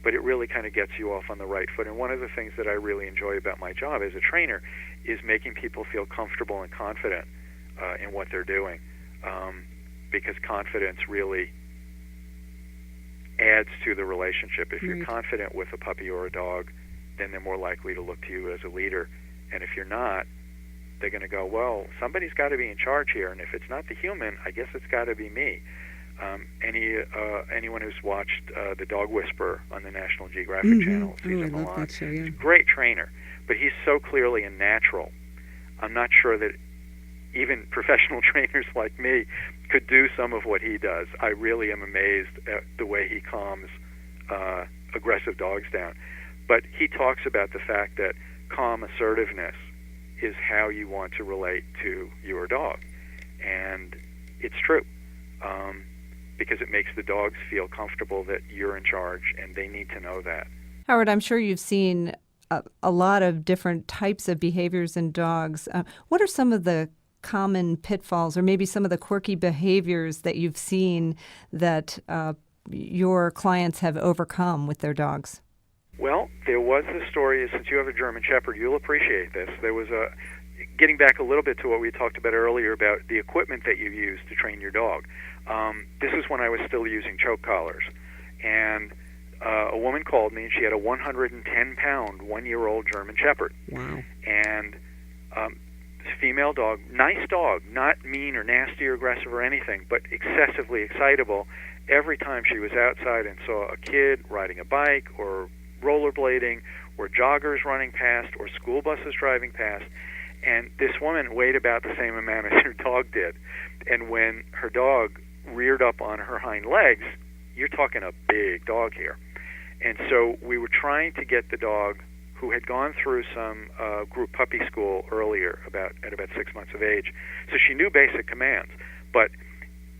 But it really kind of gets you off on the right foot. And one of the things that I really enjoy about my job as a trainer is making people feel comfortable and confident in what they're doing, because confidence really adds to the relationship. If you're confident with a puppy or a dog, then they're more likely to look to you as a leader. And if you're not, they're going to go, well, somebody's got to be in charge here, and if it's not the human, I guess it's got to be me. Anyone who's watched The Dog Whisperer on the National Geographic Channel, I love that show, yeah. He's a great trainer, but he's so clearly a natural. I'm not sure that even professional trainers like me could do some of what he does. I really am amazed at the way he calms aggressive dogs down. But he talks about the fact that calm assertiveness is how you want to relate to your dog. And it's true, because it makes the dogs feel comfortable that you're in charge, and they need to know that. Howard, I'm sure you've seen a lot of different types of behaviors in dogs. What are some of the common pitfalls, or maybe some of the quirky behaviors that you've seen that your clients have overcome with their dogs? Well, there was a story, since you have a German Shepherd, you'll appreciate this. There was getting back a little bit to what we talked about earlier about the equipment that you use to train your dog. This is when I was still using choke collars. And a woman called me, and she had a 110-pound, one-year-old German Shepherd. Wow. And female dog, nice dog, not mean or nasty or aggressive or anything, but excessively excitable every time she was outside and saw a kid riding a bike or rollerblading or joggers running past or school buses driving past. And this woman weighed about the same amount as her dog did. And when her dog reared up on her hind legs, you're talking a big dog here. And so we were trying to get the dog, who had gone through some group puppy school earlier, at about 6 months of age. So she knew basic commands. But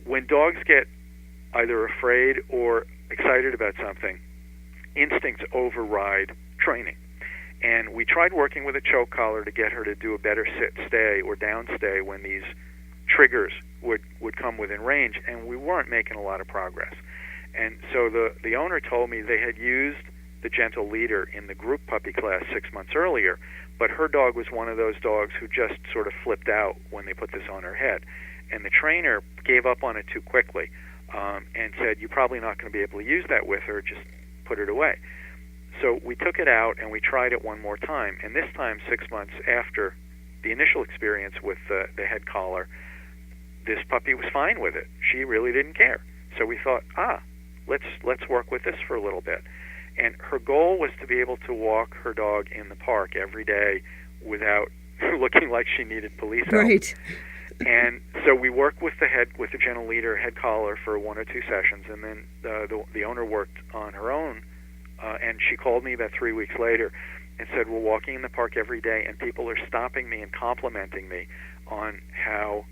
when dogs get either afraid or excited about something, instincts override training. And we tried working with a choke collar to get her to do a better sit-stay or down-stay when these triggers would come within range, and we weren't making a lot of progress. And so the owner told me they had used the gentle leader in the group puppy class 6 months earlier, but her dog was one of those dogs who just sort of flipped out when they put this on her head. And the trainer gave up on it too quickly and said, you're probably not going to be able to use that with her, just put it away. So we took it out and we tried it one more time, and this time 6 months after the initial experience with the head collar, this puppy was fine with it. She really didn't care. So we thought, let's work with this for a little bit. And her goal was to be able to walk her dog in the park every day without looking like she needed police help. Right. And so we worked with the gentle leader, head collar, for 1 or 2 sessions, and then the owner worked on her own, and she called me about 3 weeks later and said, we're walking in the park every day, and people are stopping me and complimenting me on how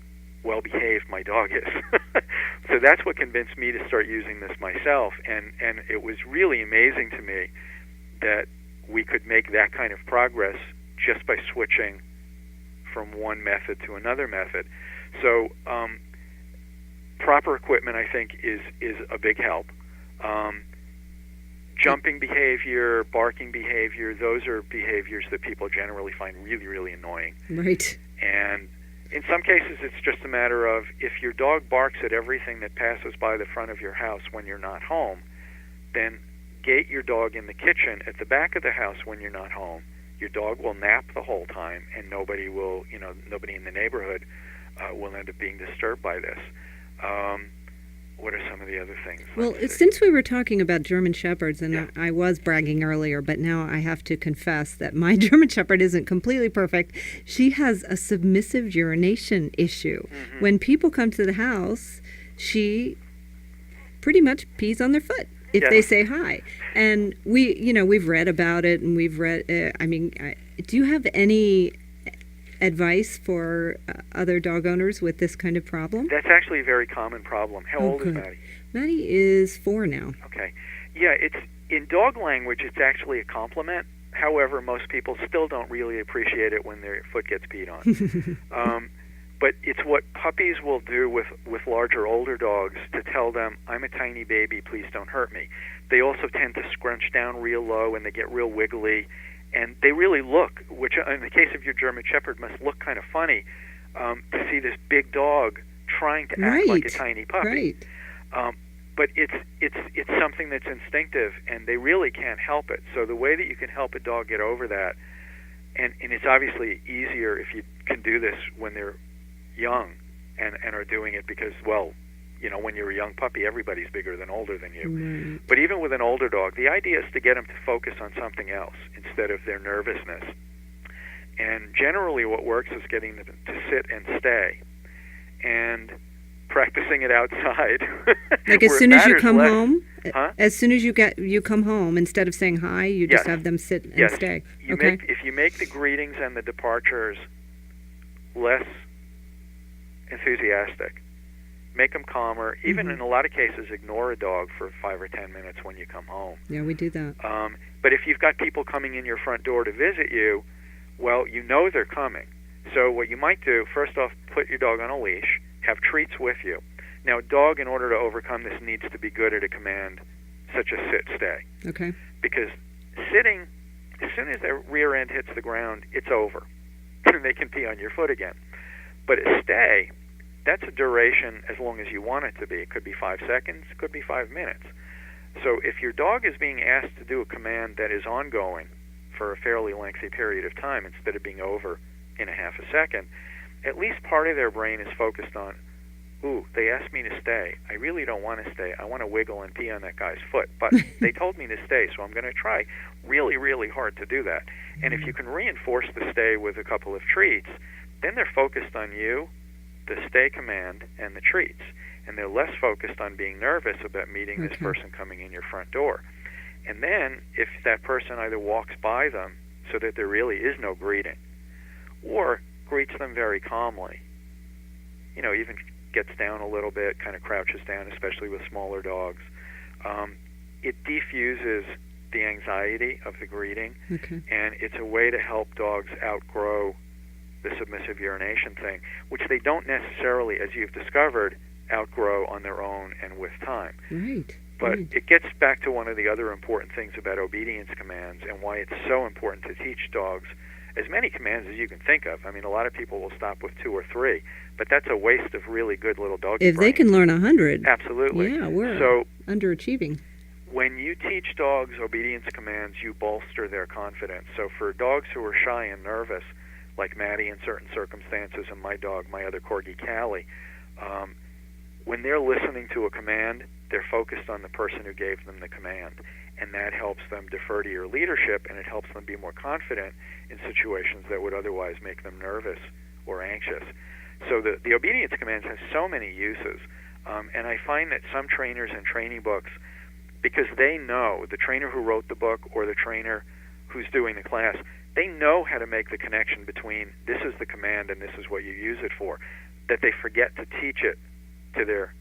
well-behaved my dog is. So that's what convinced me to start using this myself, and it was really amazing to me that we could make that kind of progress just by switching from one method to another method. So proper equipment, I think, is a big help. Jumping behavior, barking behavior, those are behaviors that people generally find really, really annoying. Right. And in some cases, it's just a matter of, if your dog barks at everything that passes by the front of your house when you're not home, then gate your dog in the kitchen at the back of the house when you're not home. Your dog will nap the whole time, and nobody in the neighborhood will end up being disturbed by this. What are some of the other things? Well, since we were talking about German Shepherds, and I was bragging earlier, but now I have to confess that my German Shepherd isn't completely perfect. She has a submissive urination issue. Mm-hmm. When people come to the house, she pretty much pees on their foot if they say hi. And we've read about it, and we've read, do you have any advice for other dog owners with this kind of problem? That's actually a very common problem. How old is Maddie? Maddie is 4 now. Okay. Yeah, it's in dog language, it's actually a compliment. However, most people still don't really appreciate it when their foot gets peed on. But it's what puppies will do with larger, older dogs to tell them, I'm a tiny baby, please don't hurt me. They also tend to scrunch down real low, and they get real wiggly, and they really look, which in the case of your German Shepherd must look kind of funny, to see this big dog trying to act like a tiny puppy. Right. But it's something that's instinctive, and they really can't help it. So the way that you can help a dog get over that, and it's obviously easier if you can do this when they're young and are doing it because, well, when you're a young puppy, everybody's bigger than older than you. Right. But even with an older dog, the idea is to get them to focus on something else instead of their nervousness. And generally what works is getting them to sit and stay and practicing it outside. Like as soon as you come less. home? Huh? As soon as you come home, instead of saying hi, you just have them sit and stay. If you make the greetings and the departures less enthusiastic, make them calmer. Even in a lot of cases, ignore a dog for 5 or 10 minutes when you come home. Yeah, we do that. But if you've got people coming in your front door to visit you, well, they're coming. So what you might do, first off, put your dog on a leash, have treats with you. Now, a dog, in order to overcome this, needs to be good at a command such as sit, stay. Okay. Because sitting, as soon as their rear end hits the ground, it's over. They can pee on your foot again. But a stay, that's a duration as long as you want it to be. It could be 5 seconds, it could be 5 minutes. So if your dog is being asked to do a command that is ongoing for a fairly lengthy period of time instead of being over in a half a second, at least part of their brain is focused on, ooh, they asked me to stay. I really don't want to stay. I want to wiggle and pee on that guy's foot. But they told me to stay, so I'm going to try really, really hard to do that. And if you can reinforce the stay with a couple of treats, then they're focused on you, the stay command, and the treats. And they're less focused on being nervous about meeting this person coming in your front door. And then, if that person either walks by them so that there really is no greeting, or greets them very calmly, even gets down a little bit, kind of crouches down, especially with smaller dogs, it defuses the anxiety of the greeting, and it's a way to help dogs outgrow the submissive urination thing, which they don't necessarily, as you've discovered, outgrow on their own and with time. Right. But it gets back to one of the other important things about obedience commands and why it's so important to teach dogs as many commands as you can think of. I mean, a lot of people will stop with 2 or 3, but that's a waste of really good little dog If they can learn 100. Absolutely. Yeah, we're underachieving. When you teach dogs obedience commands, you bolster their confidence. So for dogs who are shy and nervous, like Maddie in certain circumstances, and my dog, my other corgi, Callie, when they're listening to a command, they're focused on the person who gave them the command. And that helps them defer to your leadership, and it helps them be more confident in situations that would otherwise make them nervous or anxious. So the obedience commands has so many uses. And I find that some trainers and training books, because they know, the trainer who wrote the book or the trainer who's doing the class, they know how to make the connection between this is the command and this is what you use it for, that they forget to teach it to their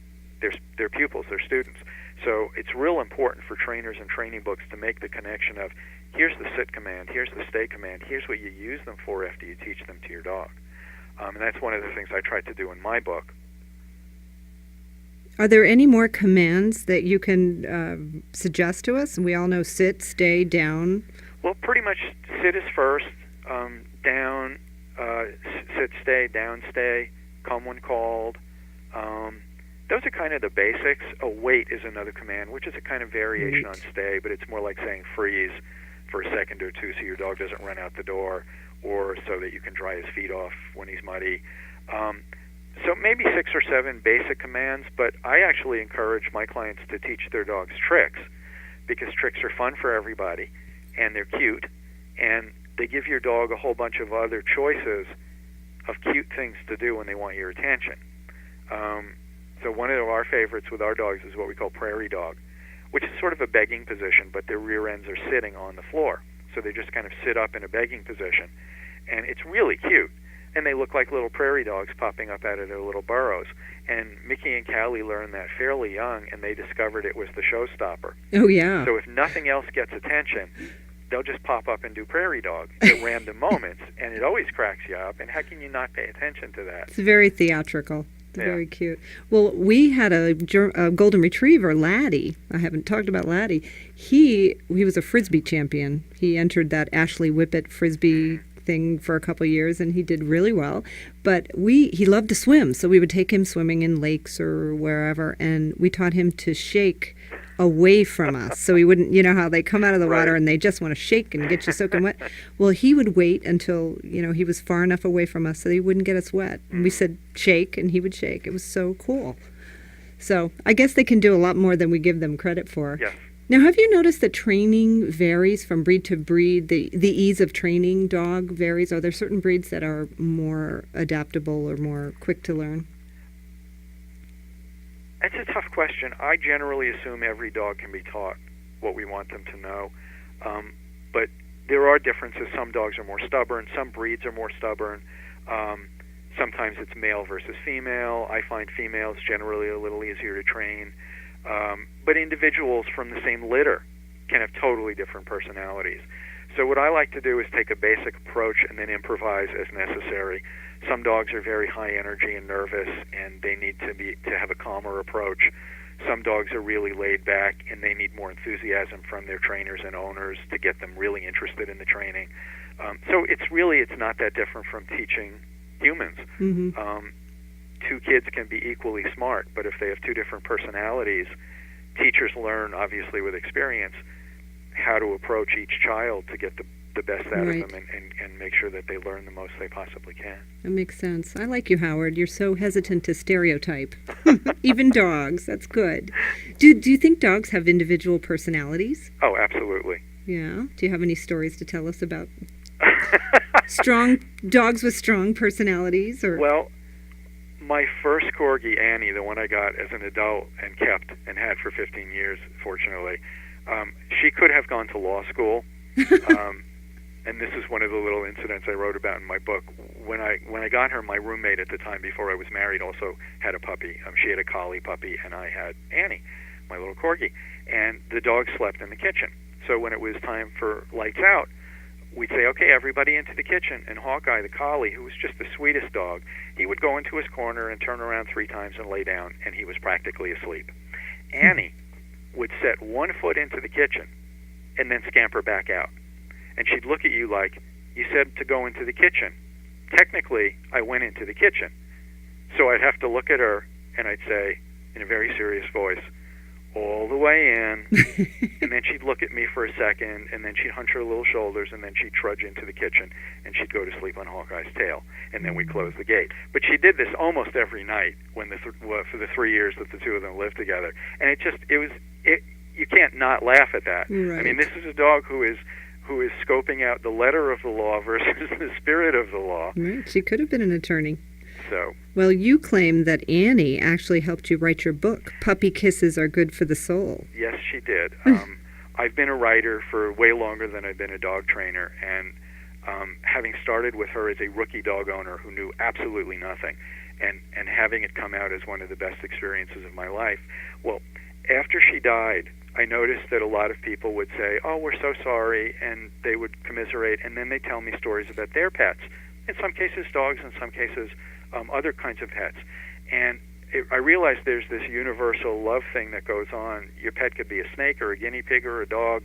pupils, their students. So it's real important for trainers and training books to make the connection of here's the sit command, here's the stay command, here's what you use them for after you teach them to your dog. And that's one of the things I tried to do in my book. Are there any more commands that you can suggest to us? We all know sit, stay, down. Well, pretty much sit is first, down, sit, stay, down, stay, come when called. Those are kind of the basics. Wait is another command, which is a kind of variation on stay, but it's more like saying freeze for a second or two so your dog doesn't run out the door, or so that you can dry his feet off when he's muddy. So maybe 6 or 7 basic commands, but I actually encourage my clients to teach their dogs tricks, because tricks are fun for everybody, and they're cute, and they give your dog a whole bunch of other choices of cute things to do when they want your attention. So one of our favorites with our dogs is what we call prairie dog, which is sort of a begging position, but their rear ends are sitting on the floor. So they just kind of sit up in a begging position. And it's really cute. And they look like little prairie dogs popping up out of their little burrows. And Mickey and Callie learned that fairly young, and they discovered it was the showstopper. Oh, yeah. So if nothing else gets attention, they'll just pop up and do prairie dog at random moments, and it always cracks you up. And how can you not pay attention to that? It's very theatrical. Very cute. Well, we had a golden retriever, Laddie. I haven't talked about Laddie. He was a Frisbee champion. He entered that Ashley Whippet Frisbee thing for a couple of years, and he did really well. But he loved to swim, so we would take him swimming in lakes or wherever, and we taught him to shake away from us, so he wouldn't, you know how they come out of the water and they just want to shake and get you soaking wet. Well, he would wait until, he was far enough away from us so he wouldn't get us wet. And we said, shake, and he would shake. It was so cool. So I guess they can do a lot more than we give them credit for. Yes. Now, have you noticed that training varies from breed to breed? The ease of training dog varies. Are there certain breeds that are more adaptable or more quick to learn? That's a tough question. I generally assume every dog can be taught what we want them to know. But there are differences. Some dogs are more stubborn. Some breeds are more stubborn. Sometimes it's male versus female. I find females generally a little easier to train. But individuals from the same litter can have totally different personalities. So what I like to do is take a basic approach and then improvise as necessary. Some dogs are very high energy and nervous, and they need to have a calmer approach. Some dogs are really laid back, and they need more enthusiasm from their trainers and owners to get them really interested in the training. So it's not that different from teaching humans. Mm-hmm. 2 kids can be equally smart, but if they have 2 different personalities, teachers learn, obviously with experience, how to approach each child to get the best out of them and make sure that they learn the most they possibly can. That makes sense. I like you, Howard. You're so hesitant to stereotype. Even dogs. That's good. Do you think dogs have individual personalities? Oh, absolutely. Yeah. Do you have any stories to tell us about strong dogs with strong personalities? Or Well, my first corgi, Annie, the one I got as an adult and kept and had for 15 years, fortunately, she could have gone to law school. And this is one of the little incidents I wrote about in my book. When I got her, my roommate at the time, before I was married, also had a puppy. She had a collie puppy, and I had Annie, my little corgi. And the dog slept in the kitchen. So when it was time for lights out, we'd say, okay, everybody into the kitchen. And Hawkeye, the collie, who was just the sweetest dog, he would go into his corner and turn around 3 times and lay down, and he was practically asleep. Annie would set 1 foot into the kitchen and then scamper back out. And she'd look at you like, you said to go into the kitchen. Technically, I went into the kitchen. So I'd have to look at her, and I'd say, in a very serious voice, all the way in, and then she'd look at me for a second, and then she'd hunch her little shoulders, and then she'd trudge into the kitchen, and she'd go to sleep on Hawkeye's tail, and then we'd close the gate. But she did this almost every night for the 3 years that the two of them lived together, and you can't not laugh at that. Right. I mean, this is a dog who is scoping out the letter of the law versus the spirit of the law. Right. She could have been an attorney. So, well, you claim that Annie actually helped you write your book, Puppy Kisses Are Good for the Soul. yes, she did. I've been a writer for way longer than I've been a dog trainer, and having started with her as a rookie dog owner who knew absolutely nothing, and having it come out as one of the best experiences of my life, well, after she died, I noticed that a lot of people would say, "Oh, we're so sorry," and they would commiserate, and then they tell me stories about their pets. In some cases, dogs, in some cases, other kinds of pets. And I realized there's this universal love thing that goes on. Your pet could be a snake or a guinea pig or a dog,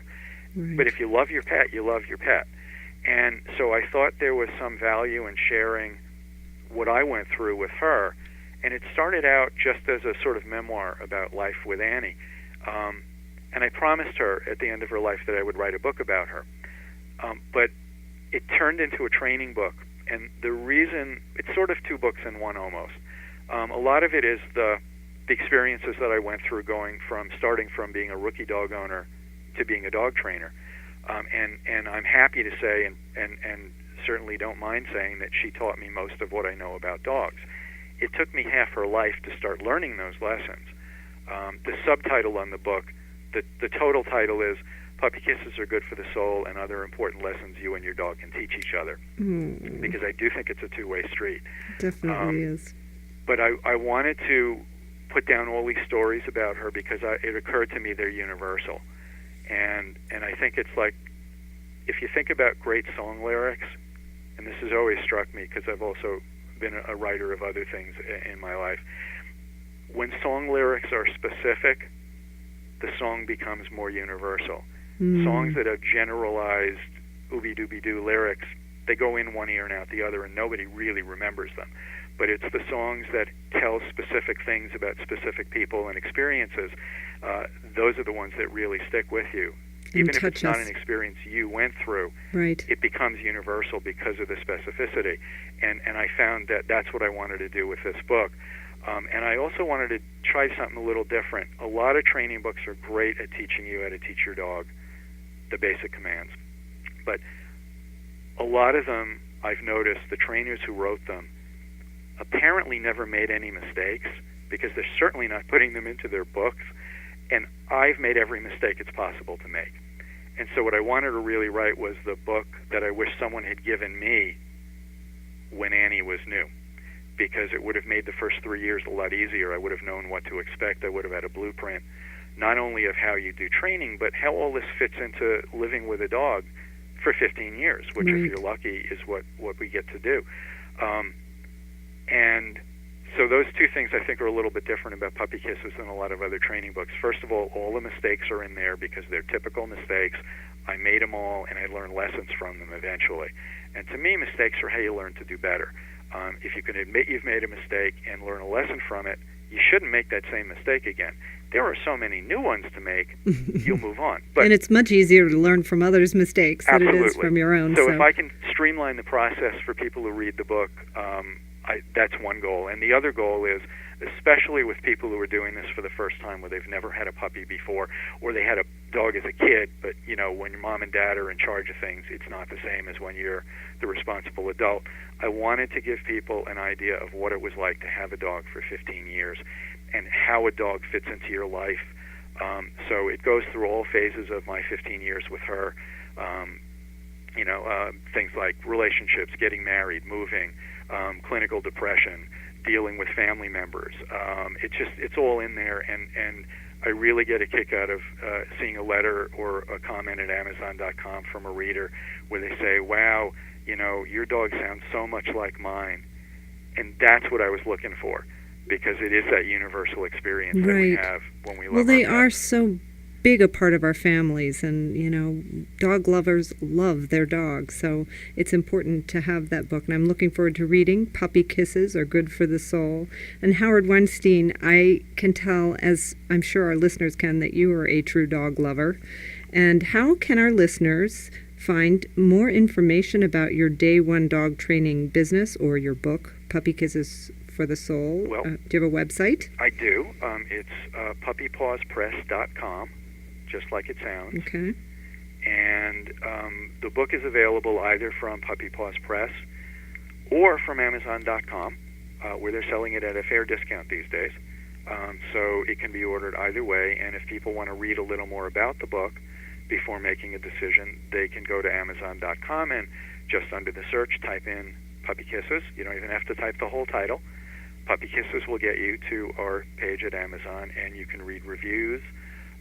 Right. but if you love your pet, you love your pet. And so I thought there was some value in sharing what I went through with her. And it started out just as a sort of memoir about life with Annie. And I promised her at the end of her life that I would write a book about her. But it turned into a training book. And the reason, it's sort of two books in one almost. A lot of it is the experiences that I went through starting from being a rookie dog owner to being a dog trainer. And I'm happy to say, and certainly don't mind saying, that she taught me most of what I know about dogs. It took me half her life to start learning those lessons. The subtitle on the book, the total title is Puppy Kisses Are Good for the Soul and Other Important Lessons You and Your Dog Can Teach Each Other. Because I do think it's a two-way street. Definitely is. But I wanted to put down all these stories about her because it occurred to me they're universal. And I think it's like, if you think about great song lyrics, and this has always struck me because I've also been a writer of other things in my life, when song lyrics are specific, the song becomes more universal. Songs that have generalized ooby-dooby-doo lyrics, they go in one ear and out the other, and nobody really remembers them. But it's the songs that tell specific things about specific people and experiences. Those are the ones that really stick with you. Even if it's not an experience you went through, right, it becomes universal because of the specificity. And I found that that's what I wanted to do with this book. And I also wanted to try something a little different. A lot of training books are great at teaching you how to teach your dog the basic commands. But a lot of them, I've noticed, the trainers who wrote them apparently never made any mistakes because they're certainly not putting them into their books. And I've made every mistake it's possible to make. And so what I wanted to really write was the book that I wish someone had given me when Annie was new, because it would have made the first 3 years a lot easier. I would have known what to expect. I would have had a blueprint, not only of how you do training, but how all this fits into living with a dog for 15 years, which, right, if you're lucky, is what we get to do. And so those two things I think are a little bit different about Puppy Kisses than a lot of other training books. First of all the mistakes are in there because they're typical mistakes. I made them all, and I learned lessons from them eventually. And to me, mistakes are how you learn to do better. If you can admit you've made a mistake and learn a lesson from it, you shouldn't make that same mistake again. There are so many new ones to make, you'll move on. But and it's much easier to learn from others' mistakes than it is absolutely. from your own. So if I can streamline the process for people who read the book, that's one goal. And the other goal is, especially with people who are doing this for the first time, where they've never had a puppy before, or they had a dog as a kid, but when your mom and dad are in charge of things, it's not the same as when you're the responsible adult. I wanted to give people an idea of what it was like to have a dog for 15 years and how a dog fits into your life. So it goes through all phases of my 15 years with her. Things like relationships, getting married, moving, clinical depression, dealing with family members. It's all in there, and I really get a kick out of seeing a letter or a comment at Amazon.com from a reader where they say, "Wow, your dog sounds so much like mine," and that's what I was looking for, because it is that universal experience that we have when we love Well, they our are pets. so big a part of our families, and dog lovers love their dogs, so it's important to have that book. And I'm looking forward to reading. Puppy Kisses Are Good for the Soul. And Howard Weinstein, I can tell, as I'm sure our listeners can, that you are a true dog lover. And how can our listeners find more information about your Day One dog training business or your book, Puppy Kisses for the Soul? Well, do you have a website? I do. It's puppypawspress.com, just like it sounds. Okay. And the book is available either from Puppy Paws Press or from Amazon.com, where they're selling it at a fair discount these days. So it can be ordered either way. And if people want to read a little more about the book before making a decision, they can go to Amazon.com and just under the search type in Puppy Kisses. You don't even have to type the whole title. Puppy Kisses will get you to our page at Amazon, and you can read reviews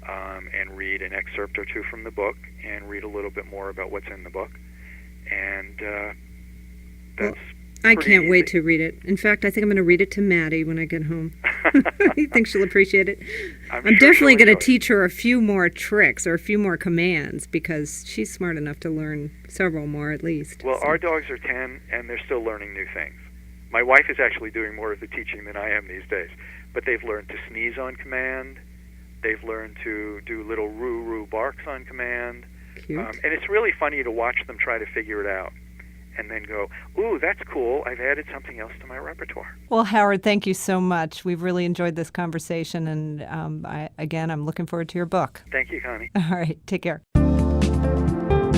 and read an excerpt or two from the book and read a little bit more about what's in the book. And that's I can't easy. wait to read it. In fact, I think I'm going to read it to Maddie when I get home. I think she'll appreciate it. I'm sure definitely she'll going to enjoy it. teach her a few more tricks or a few more commands, because she's smart enough to learn several more at least. Well, So- our dogs are 10, and they're still learning new things. My wife is actually doing more of the teaching than I am these days. But they've learned to sneeze on command. They've learned to do little roo-roo barks on command. Cute. And it's really funny to watch them try to figure it out and then go, ooh, that's cool. I've added something else to my repertoire. Well, Howard, thank you so much. We've really enjoyed this conversation, and I'm looking forward to your book. Thank you, Connie. All right, take care.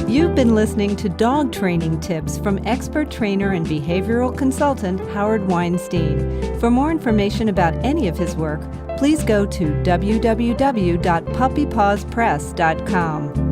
You've been listening to Dog Training Tips from expert trainer and behavioral consultant Howard Weinstein. For more information about any of his work, please go to www.puppypawspress.com.